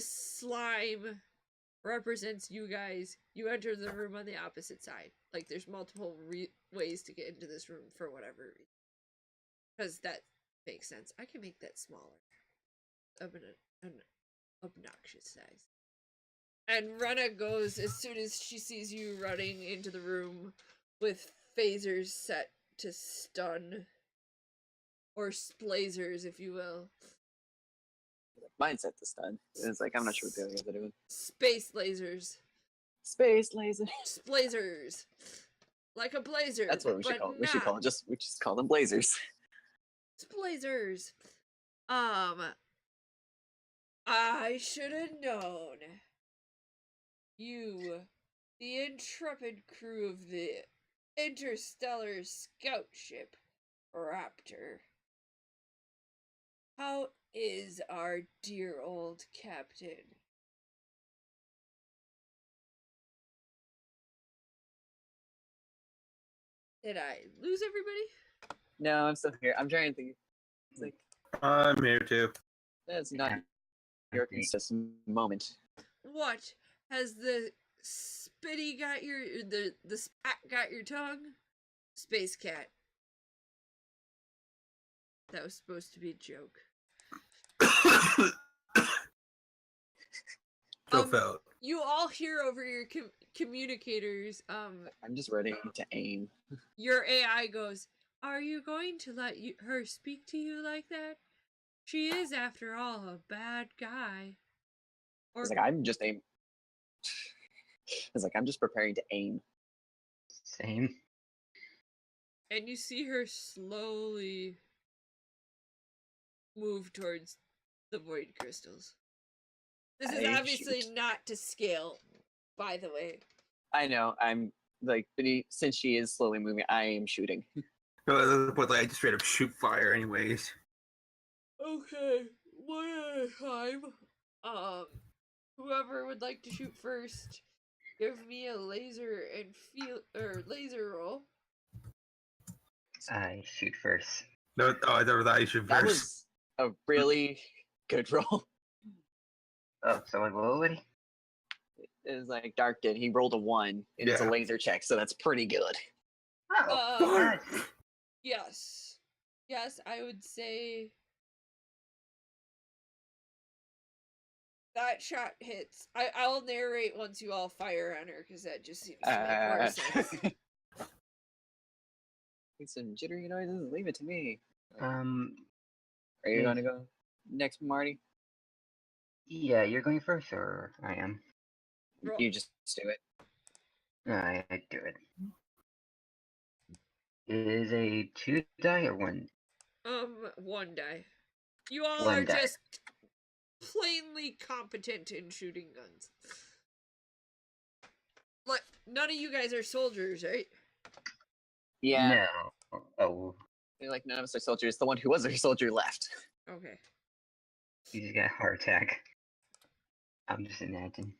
slime represents you guys. You enter the room on the opposite side. Like, there's multiple ways to get into this room for whatever reason. Because that makes sense. I can make that smaller. Of an obnoxious size. And Rena goes as soon as she sees you running into the room with phasers set to stun. Or splazers, if you will.
Mine's set to stun. It's like, I'm not sure what the other guys are doing.
Space lasers.
Space laser.
Splazers. Like a blazer.
That's what we should
but
call it. We
not
just call them blazers.
Splazers. I should have known. You, the intrepid crew of the interstellar scout ship Raptor. How is our dear old captain? Did I lose everybody?
No, I'm still here. I'm trying to think. It's like,
I'm here too.
that's not your consistent moment.
What? Has the spitty got your the spat got your tongue? Space cat. That was supposed to be a joke.
So felt.
You all hear over your communicators.
I'm just ready to aim.
Your AI goes, "Are you going to let her speak to you like that? She is, after all, a bad guy." Or
It's like, I'm just aim. It's like, I'm just preparing to aim.
Same.
and you see her slowly move towards the void crystals. This is
I
obviously
shoot.
not to scale, by the way.
I know. I'm like, since she is slowly moving, I am shooting.
No, but like, I just straight up shoot fire, anyways.
Okay, one at a time. Whoever would like to shoot first, give me a laser and laser roll.
I shoot first.
No, oh, I thought I shoot
That
first.
was a really good roll.
Oh, someone already?
It was like Dark did. He rolled a 1, and it's a
Yeah.
laser check, so that's pretty good.
Oh,
Uh,
nice.
Yes. Yes, I would say that shot hits. I'll narrate once you all fire on her, because that just seems to make more sense.
Make some jittery noises. Leave it to me.
Um,
Are you
yeah.
gonna go next, Marty?
yeah, you're going first, or I am?
Roll.
You just do it.
I do it. Is a 2 die or 1?
1 die. You all
1
are
die.
just plainly competent in shooting guns. Like, none of you guys are soldiers, right?
Yeah.
No. Oh,
They're like, none of us are soldiers. The one who was a soldier left.
Okay.
he just got a heart attack. I'm just imagining.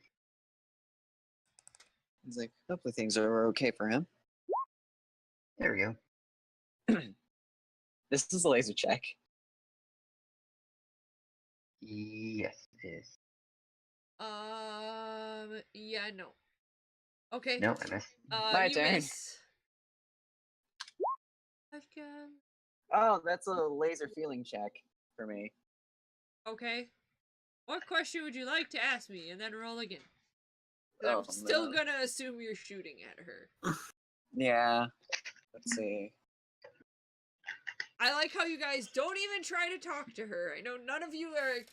He's like, hopefully things are okay for him.
There we go.
This is a laser check.
Yes, it is.
Yeah, no. Okay.
No, I missed.
My
you
turn.
miss. I've got...
Oh, that's a laser feeling check for me.
Okay. What question would you like to ask me, and then roll again?
Oh,
I'm still
no.
gonna assume you're shooting at her.
Yeah. Let's see.
I like how you guys don't even try to talk to her. I know none of you are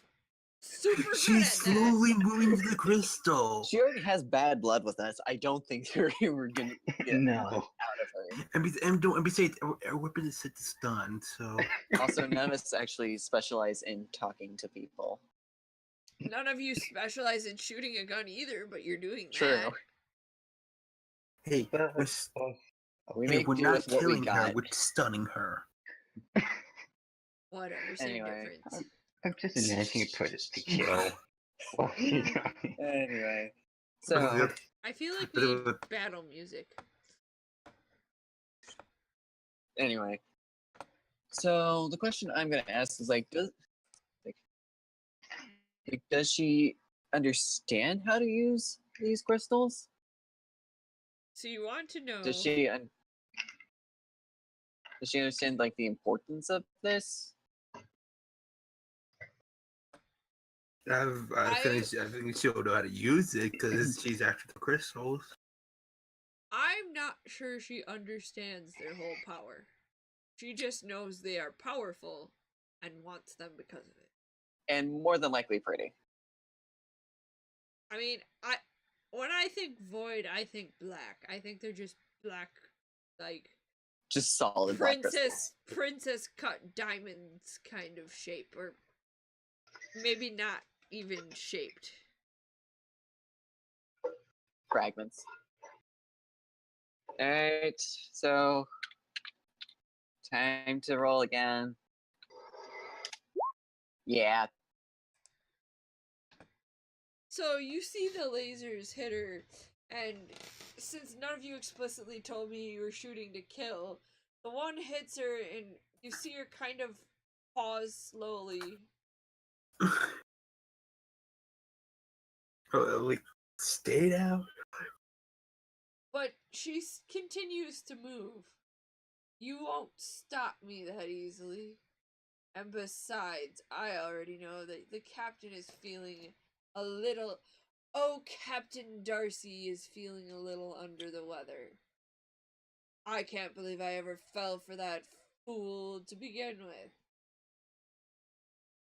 super good
She's
at that.
slowly moving to the crystal.
She already has bad blood with us. I don't think we're gonna get
No.
out of her.
And besides, our weapon is set to stun, so
Also, none of us actually specialize in talking to people.
None of you specialize in shooting a gun either, but you're doing
True.
that.
hey,
But-
We
hey,
make
we're
do
not
with what we
killing her,
got.
we're stunning her.
Whatever, same
Anyway.
difference.
I'm just imagining it put it to kill. While she's going.
Anyway, so
I feel like we need battle music.
anyway, so the question I'm gonna ask is like, does she understand how to use these crystals?
So you want to know?
Does she understand like the importance of this?
I think she'll know how to use it because she's after the crystals.
I'm not sure she understands their whole power. She just knows they are powerful and wants them because of it.
And more than likely pretty.
I mean, when I think void, I think black. I think they're just black, like
Just solid black crystals.
princess cut diamonds kind of shape, or maybe not even shaped.
Fragments. Alright, so time to roll again. Yeah.
So you see the lasers hit her, and since none of you explicitly told me you were shooting to kill, the one hits her, and you see her kind of pause slowly.
Like, stay down.
But she continues to move. You won't stop me that easily. And besides, I already know that the captain is feeling a little... Oh, Captain Darcy is feeling a little under the weather. I can't believe I ever fell for that fool to begin with.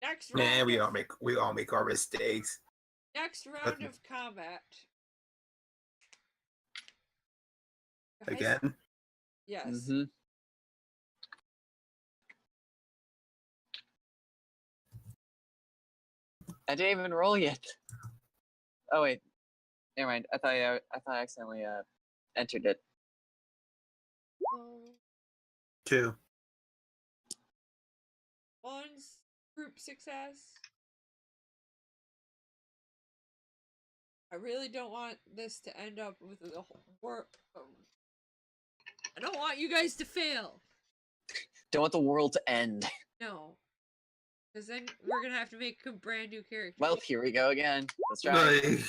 Next round.
Man, we all make our mistakes.
Next round of combat.
Again?
Yes.
Mm-hmm. I didn't even roll yet. Oh wait, never mind. I thought I accidentally entered it.
Two.
One's group success. I really don't want this to end up with the whole work. I don't want you guys to fail.
Don't want the world to end.
No. Because then we're going to have to make a brand new character.
Well, here we go again. Let's try.
Like,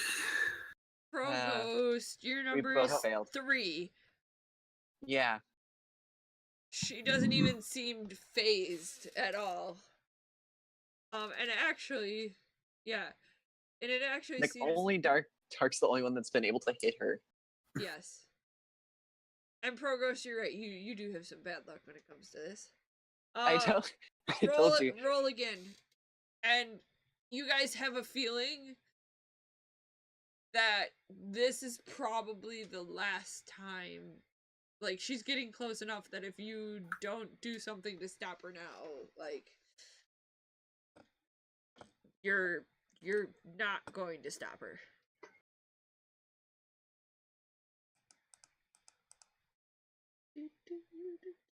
Provost, your number
both
is
failed.
3.
Yeah.
She doesn't even seem phased at all. And actually, yeah. And it actually
Like,
seems...
only Dark's the only one that's been able to hit her.
Yes. And Provost, you're right. You do have some bad luck when it comes to this.
I told you.
Roll again. And you guys have a feeling that this is probably the last time. Like, she's getting close enough that if you don't do something to stop her now, like, you're not going to stop her.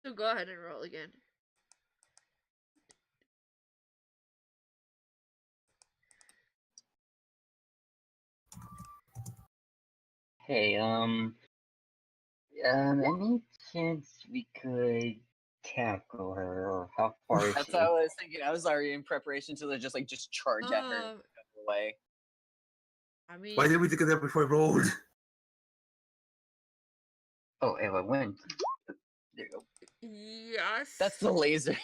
So go ahead and roll again.
Hey, any chance we could tackle her, or how far is
That's
she?
what I was thinking. I was already in preparation to just charge at her and go away.
I mean,
why didn't we think of that before I rolled?
Oh, Ava, when? There you go.
yes.
That's the laser.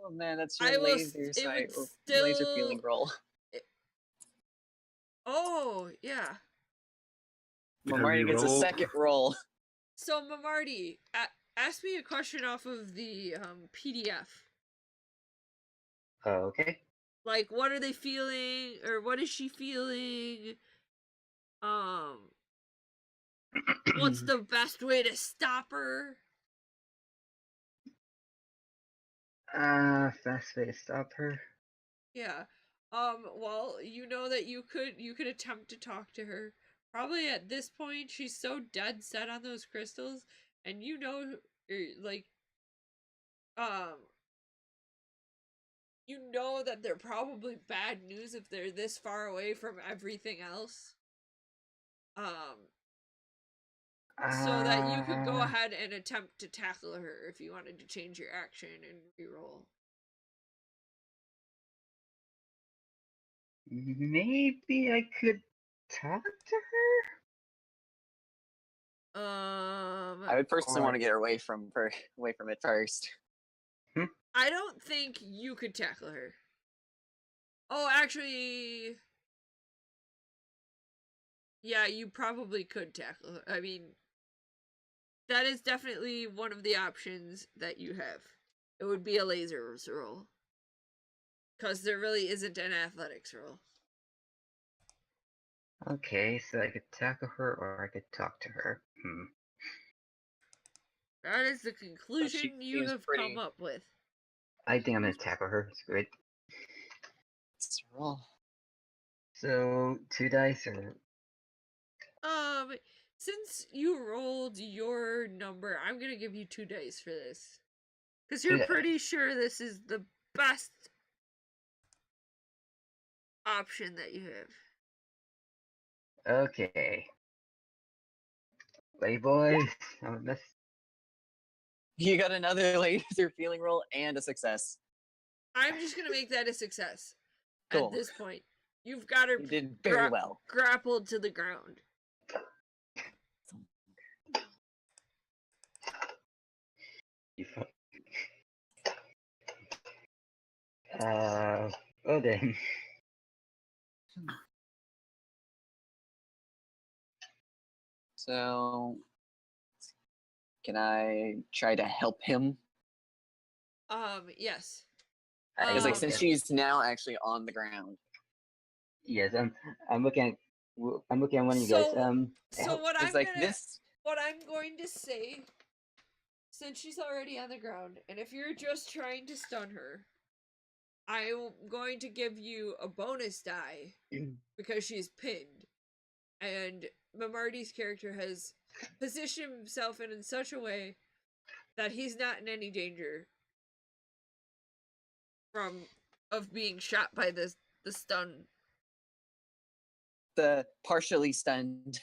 Oh man, that's your laser sight. Laser feeling roll.
Oh, yeah.
Marty gets a second roll.
So, Mamarty, ask me a question off of the PDF.
Okay.
Like, what are they feeling, or what is she feeling? What's the best way to stop her?
Fast way to stop her.
Yeah. Well, you know that you could attempt to talk to her. Probably at this point, she's so dead set on those crystals, and you know, like, you know that they're probably bad news if they're this far away from everything else. So that you could go ahead and attempt to tackle her if you wanted to change your action and reroll.
Maybe I could talk to her?
I would personally
Or-
want to get her away from it first.
I don't think you could tackle her. Oh, actually, yeah, you probably could tackle her. I mean, that is definitely one of the options that you have. It would be a lasers roll. Because there really isn't an athletics roll.
Okay, so I could tackle her or I could talk to her.
That is the conclusion you
seems
have
pretty-
come up with.
I think I'm gonna tackle her. Screw it.
Let's roll.
So 2 dice or
Since you rolled your number, I'm gonna give you 2 dice for this. Because
2
you're
dice.
pretty sure this is the best option that you have.
Okay. Hey boys, I'm a mess.
You got another laser feeling roll and a success.
I'm just gonna make that a success.
Cool.
At this point. You've got her
You did very well.
grappled to the ground.
You fuck. Oh then.
So, can I try to help him?
Yes.
Because like
Um,
since she's now actually on the ground.
Yes, I'm looking at one of you guys.
So
help-
what
It's
I'm
like
gonna
this.
what I'm going to say, since she's already on the ground, and if you're just trying to stun her, I'm going to give you a bonus die because she's pinned. And Mamarty's character has positioned himself in such a way that he's not in any danger of being shot by the stun.
The partially stunned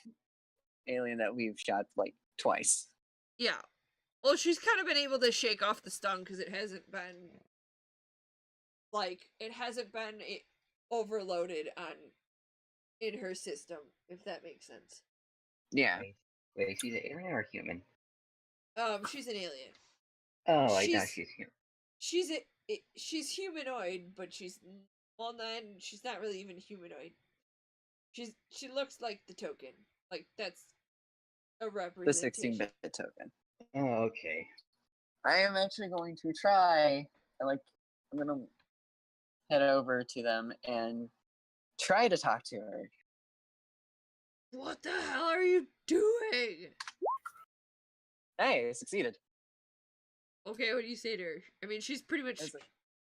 alien that we've shot like twice.
Yeah. Well, she's kind of been able to shake off the stun because it hasn't been overloaded in her system, if that makes sense.
Yeah.
Wait, she's an alien or a human?
She's an alien.
Oh, I thought
She's-
she's human.
She's humanoid, but she's not really even humanoid. She looks like the token. Like that's a
The
representation.
16-bit token.
Oh, okay.
I am actually going to try. I'm gonna head over to them and try to talk to her.
What the hell are you doing?
Hey, I succeeded.
Okay, what do you say to her? I mean, she's pretty much
It's like,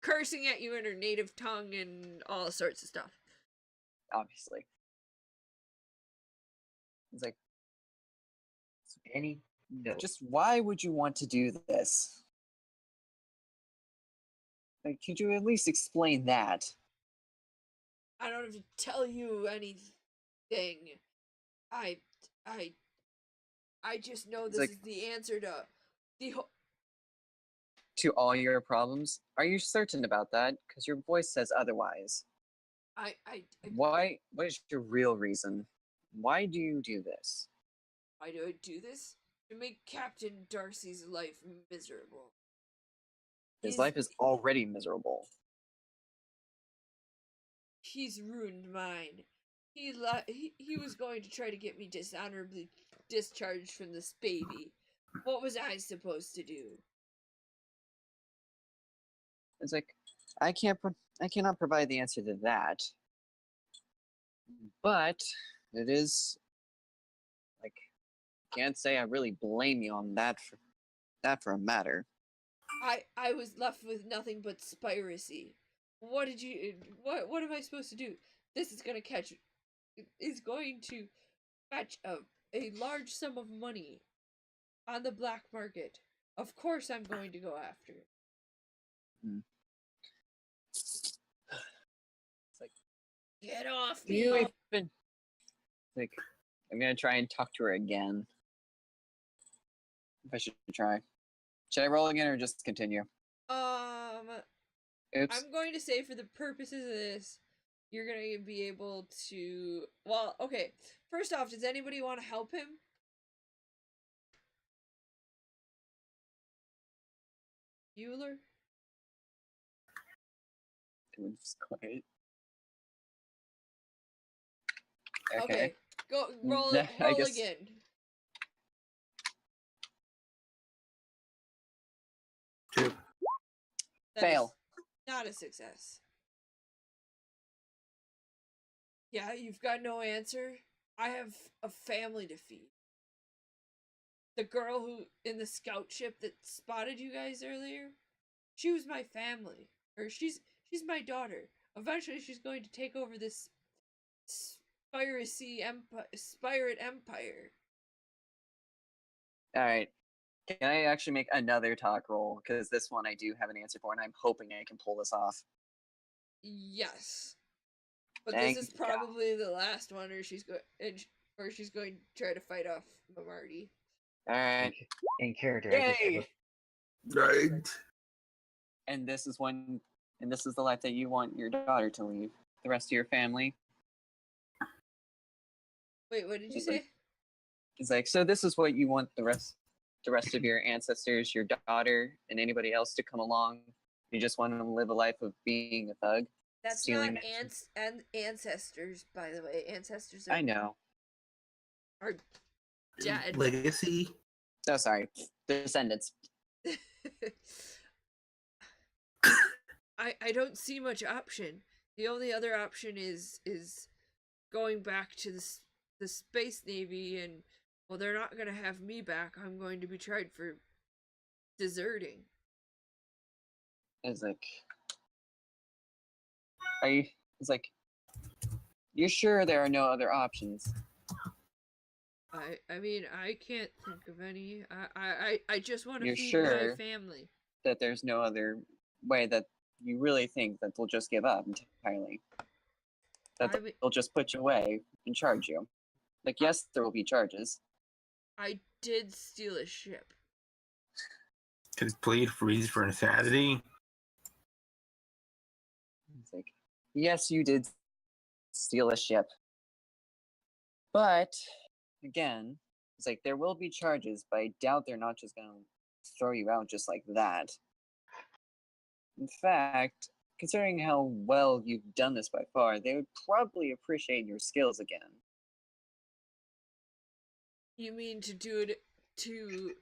cursing at you in her native tongue and all sorts of stuff.
obviously. It's like,
Any? No.
just why would you want to do this? Like, could you at least explain that?
I don't have to tell you anything. I just know
It's
this
like-
is the answer to the whole.
To all your problems? Are you certain about that? Because your voice says otherwise. Why? What is your real reason? Why do you do this?
Why do I do this? To make Captain Darcy's life miserable.
His
He's-
life is already miserable.
He's ruined mine. He was going to try to get me dishonorably discharged from this baby. What was I supposed to do?
It's like, I cannot provide the answer to that. But it is like, can't say I really blame you on that for a matter.
I was left with nothing but spiracy. What am I supposed to do? This is going to fetch a large sum of money on the black market. Of course I'm going to go after it.
It's like,
Get off
do
me!
you even like? I'm gonna try and talk to her again. If I should try. Should I roll again or just continue? Oops.
I'm going to say for the purposes of this, you're gonna be able to. Well, okay. First off, does anybody want to help him? Bueller?
It's quiet.
Okay. Go roll
Yeah, I
roll
guess-
again.
Two.
That is
Fail.
not a success. Yeah, you've got no answer. I have a family to feed. The girl who in the scout ship that spotted you guys earlier, she was my family. Or she's my daughter. Eventually she's going to take over this Spirate Empire.
All right. Can I actually make another talk roll? Because this one I do have an answer for, and I'm hoping I can pull this off.
Yes. But
Thank
this is
God.
probably the last one, or she's going to try to fight off Mamarty.
All right.
In character, I just have
Yay!
Right.
And this is the life that you want your daughter to leave. The rest of your family.
Wait, what did you say?
It's like, so this is what you want the rest of your ancestors, your daughter, and anybody else to come along. You just want them to live a life of being a thug.
That's
stealing
not ancestors, by the way. Ancestors
I know.
are dead.
Legacy.
Oh, sorry. Descendants.
I don't see much option. The only other option is going back to the Space Navy, and well, they're not gonna have me back. I'm going to be tried for deserting.
It's like, it's like, you're sure there are no other options?
I mean, I can't think of any. I just want to
You're
feed my
sure?
family.
That there's no other way that you really think that they'll just give up entirely? That
I mean-
they'll just put you away and charge you? Like, yes, there will be charges.
I did steal a ship.
Can plead freeze for insanity.
It's like, yes, you did steal a ship. But, again, it's like, there will be charges, but I doubt they're not just gonna throw you out just like that. In fact, considering how well you've done this by far, they would probably appreciate your skills again.
You mean to do it to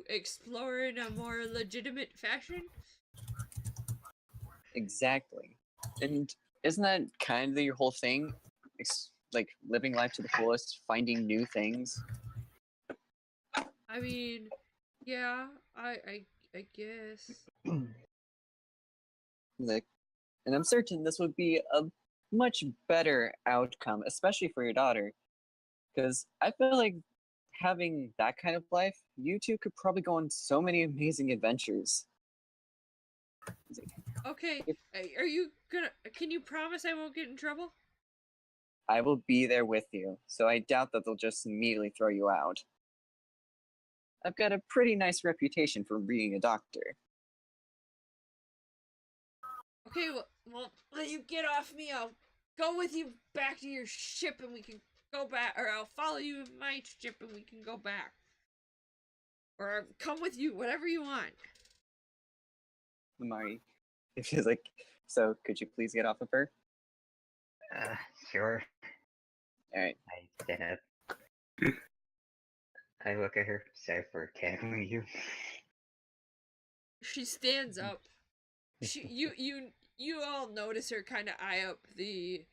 explore in a more legitimate fashion?
Exactly. And isn't that kind of your whole thing? Like, living life to the fullest, finding new things?
I mean, yeah, I guess.
Like, and I'm certain this would be a much better outcome, especially for your daughter. Because I feel like having that kind of life, you two could probably go on so many amazing adventures.
Okay, are you gonna? Can you promise I won't get in trouble?
I will be there with you, so I doubt that they'll just immediately throw you out. I've got a pretty nice reputation for being a doctor.
Okay, well, let you get off me. I'll go with you back to your ship, and we can go back, or I'll follow you in my ship, and we can go back, or I'll come with you, whatever you want.
Mari, she's like, so could you please get off of her?
Sure.
All right.
I stand up. I look at her. Sorry for tackling you.
She stands up. You all notice her kind of eye up the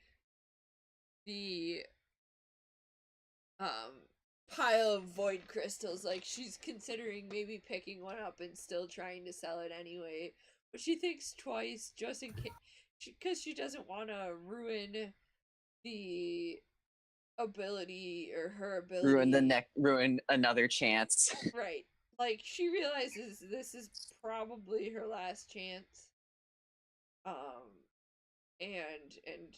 pile of void crystals, like she's considering maybe picking one up and still trying to sell it anyway, but she thinks twice just in case, because she doesn't want to ruin the ability, or her ability,
ruin another chance.
right, like she realizes this is probably her last chance, and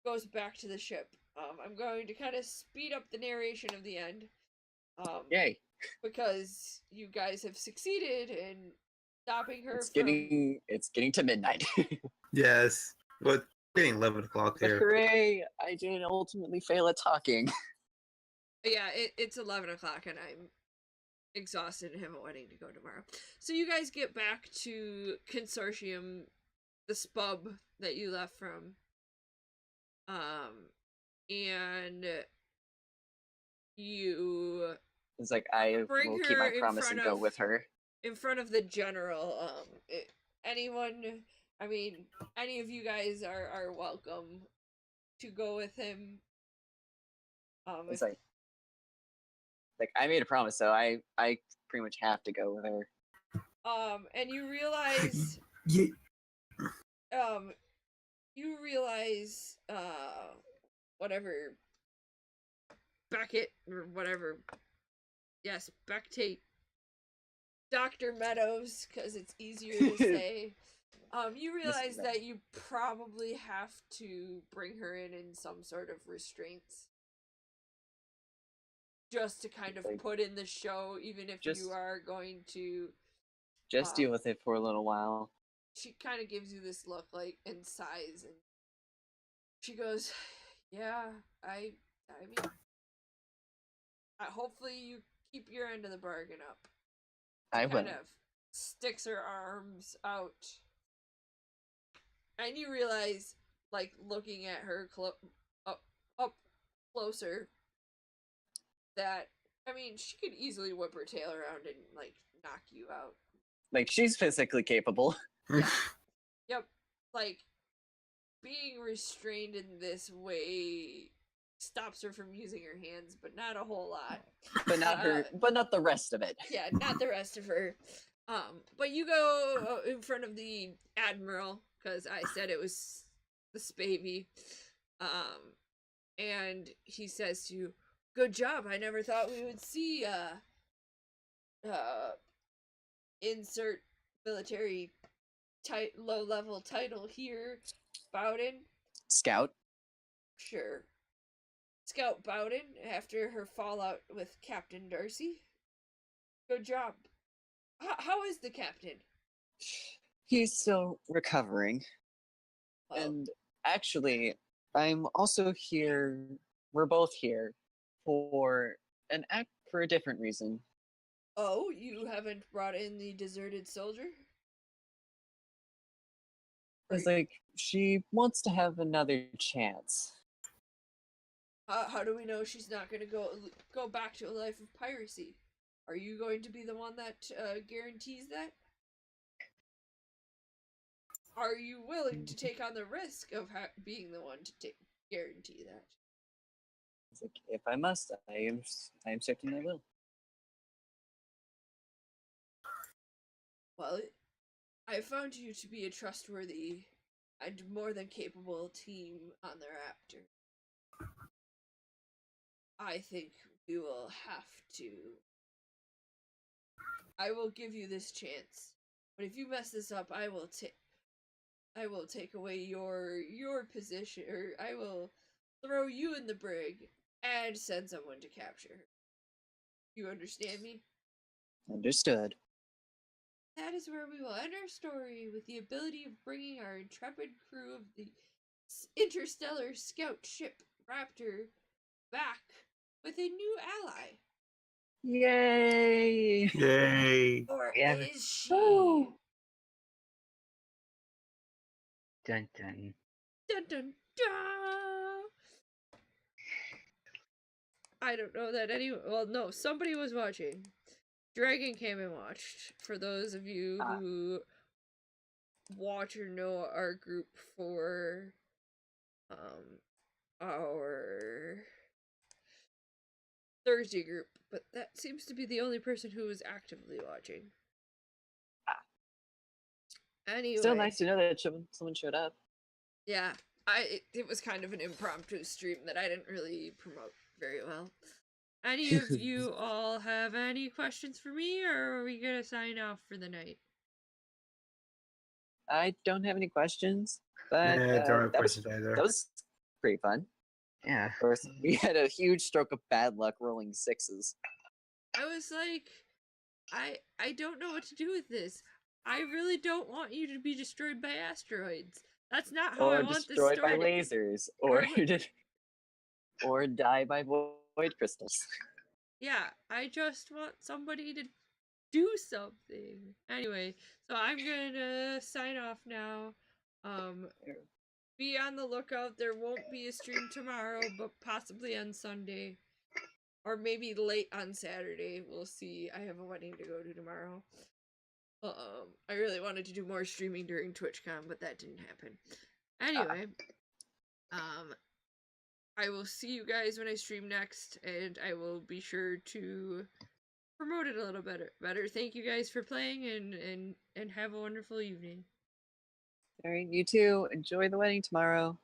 goes back to the ship. I'm going to kind of speed up the narration of the end.
Yay.
Because you guys have succeeded in stopping her
It's
from...
getting to midnight.
Yes. But getting 11 o'clock
But
here.
hooray! I didn't ultimately fail at talking.
Yeah, it's 11 o'clock and I'm exhausted and have a wedding to go tomorrow. So you guys get back to Consortium, the spub that you left from. And you
It's like I
bring
will
her
keep my
in
promise
front
and go
of
with her.
in front of the general. Anyone, I mean, any of you guys are welcome to go with him.
It's like I made a promise, so I pretty much have to go with her.
And you realize,
Yeah.
whatever Beckett or whatever, yes, Bectate, Dr. Meadows, because it's easier to say. You realize that you probably have to bring her in some sort of restraints. Just to kind of
Like,
put in the show, even if you are going to
just deal with it for a little while.
She kind of gives you this look, like, and sighs, and she goes, yeah, I mean, hopefully you keep your end of the bargain up.
I will.
Kind of sticks her arms out. And you realize, like, looking at her up closer, that, I mean, she could easily whip her tail around and, like, knock you out.
Like, she's physically capable.
Yeah. Yep. Like, being restrained in this way stops her from using her hands, but not a whole lot.
But not her, but not the rest of it.
Yeah, not the rest of her. But you go in front of the Admiral, because I said it was the Spavey. And he says to you, good job, I never thought we would see, insert military low-level title here, Bowden.
Scout.
Sure. Scout Bowden, after her fallout with Captain Darcy. Good job. How is the captain?
He's still recovering.
Well,
And actually, I'm also here. We're both here for for a different reason.
oh, you haven't brought in the deserted soldier?
It's like she wants to have another chance.
How do we know she's not going to go back to a life of piracy? Are you going to be the one that guarantees that? Are you willing to take on the risk of being the one to guarantee that?
It's like, if I must, I am certain I will.
Well, I found you to be a trustworthy and more than capable team on the Raptor. I think we will have to. I will give you this chance, but if you mess this up, I will take away your position, or I will throw you in the brig and send someone to capture her. You understand me?
Understood.
That is where we will end our story, with the ability of bringing our intrepid crew of the interstellar scout ship Raptor back with a new ally.
Yay!
Yay!
Or
Yeah.
is she?
Woo!
Dun dun.
Dun dun dun! I don't know that anyone. Well, no, somebody was watching. Dragon came and watched. For those of you who watch or know our group for our Thursday group, but that seems to be the only person who is actively watching. Anyway,
Still nice to know that someone showed up.
Yeah, it was kind of an impromptu stream that I didn't really promote very well. Any of you all have any questions for me, or are we gonna sign off for the night?
I don't have any questions, but
Don't have questions either.
that was pretty fun.
Yeah.
Of course, we had a huge stroke of bad luck rolling sixes.
I was like, I don't know what to do with this. I really don't want you to be destroyed by asteroids. That's not how I
or
want this
destroyed by
story.
lasers, or
Or-
or die by void crystals.
Yeah, I just want somebody to do something. Anyway, so I'm gonna sign off now. Be on the lookout. There won't be a stream tomorrow, but possibly on Sunday. Or maybe late on Saturday. We'll see. I have a wedding to go to tomorrow. I really wanted to do more streaming during TwitchCon, but that didn't happen. Anyway, I will see you guys when I stream next, and I will be sure to promote it a little better. Thank you guys for playing, and have a wonderful evening.
All right, you too. Enjoy the wedding tomorrow.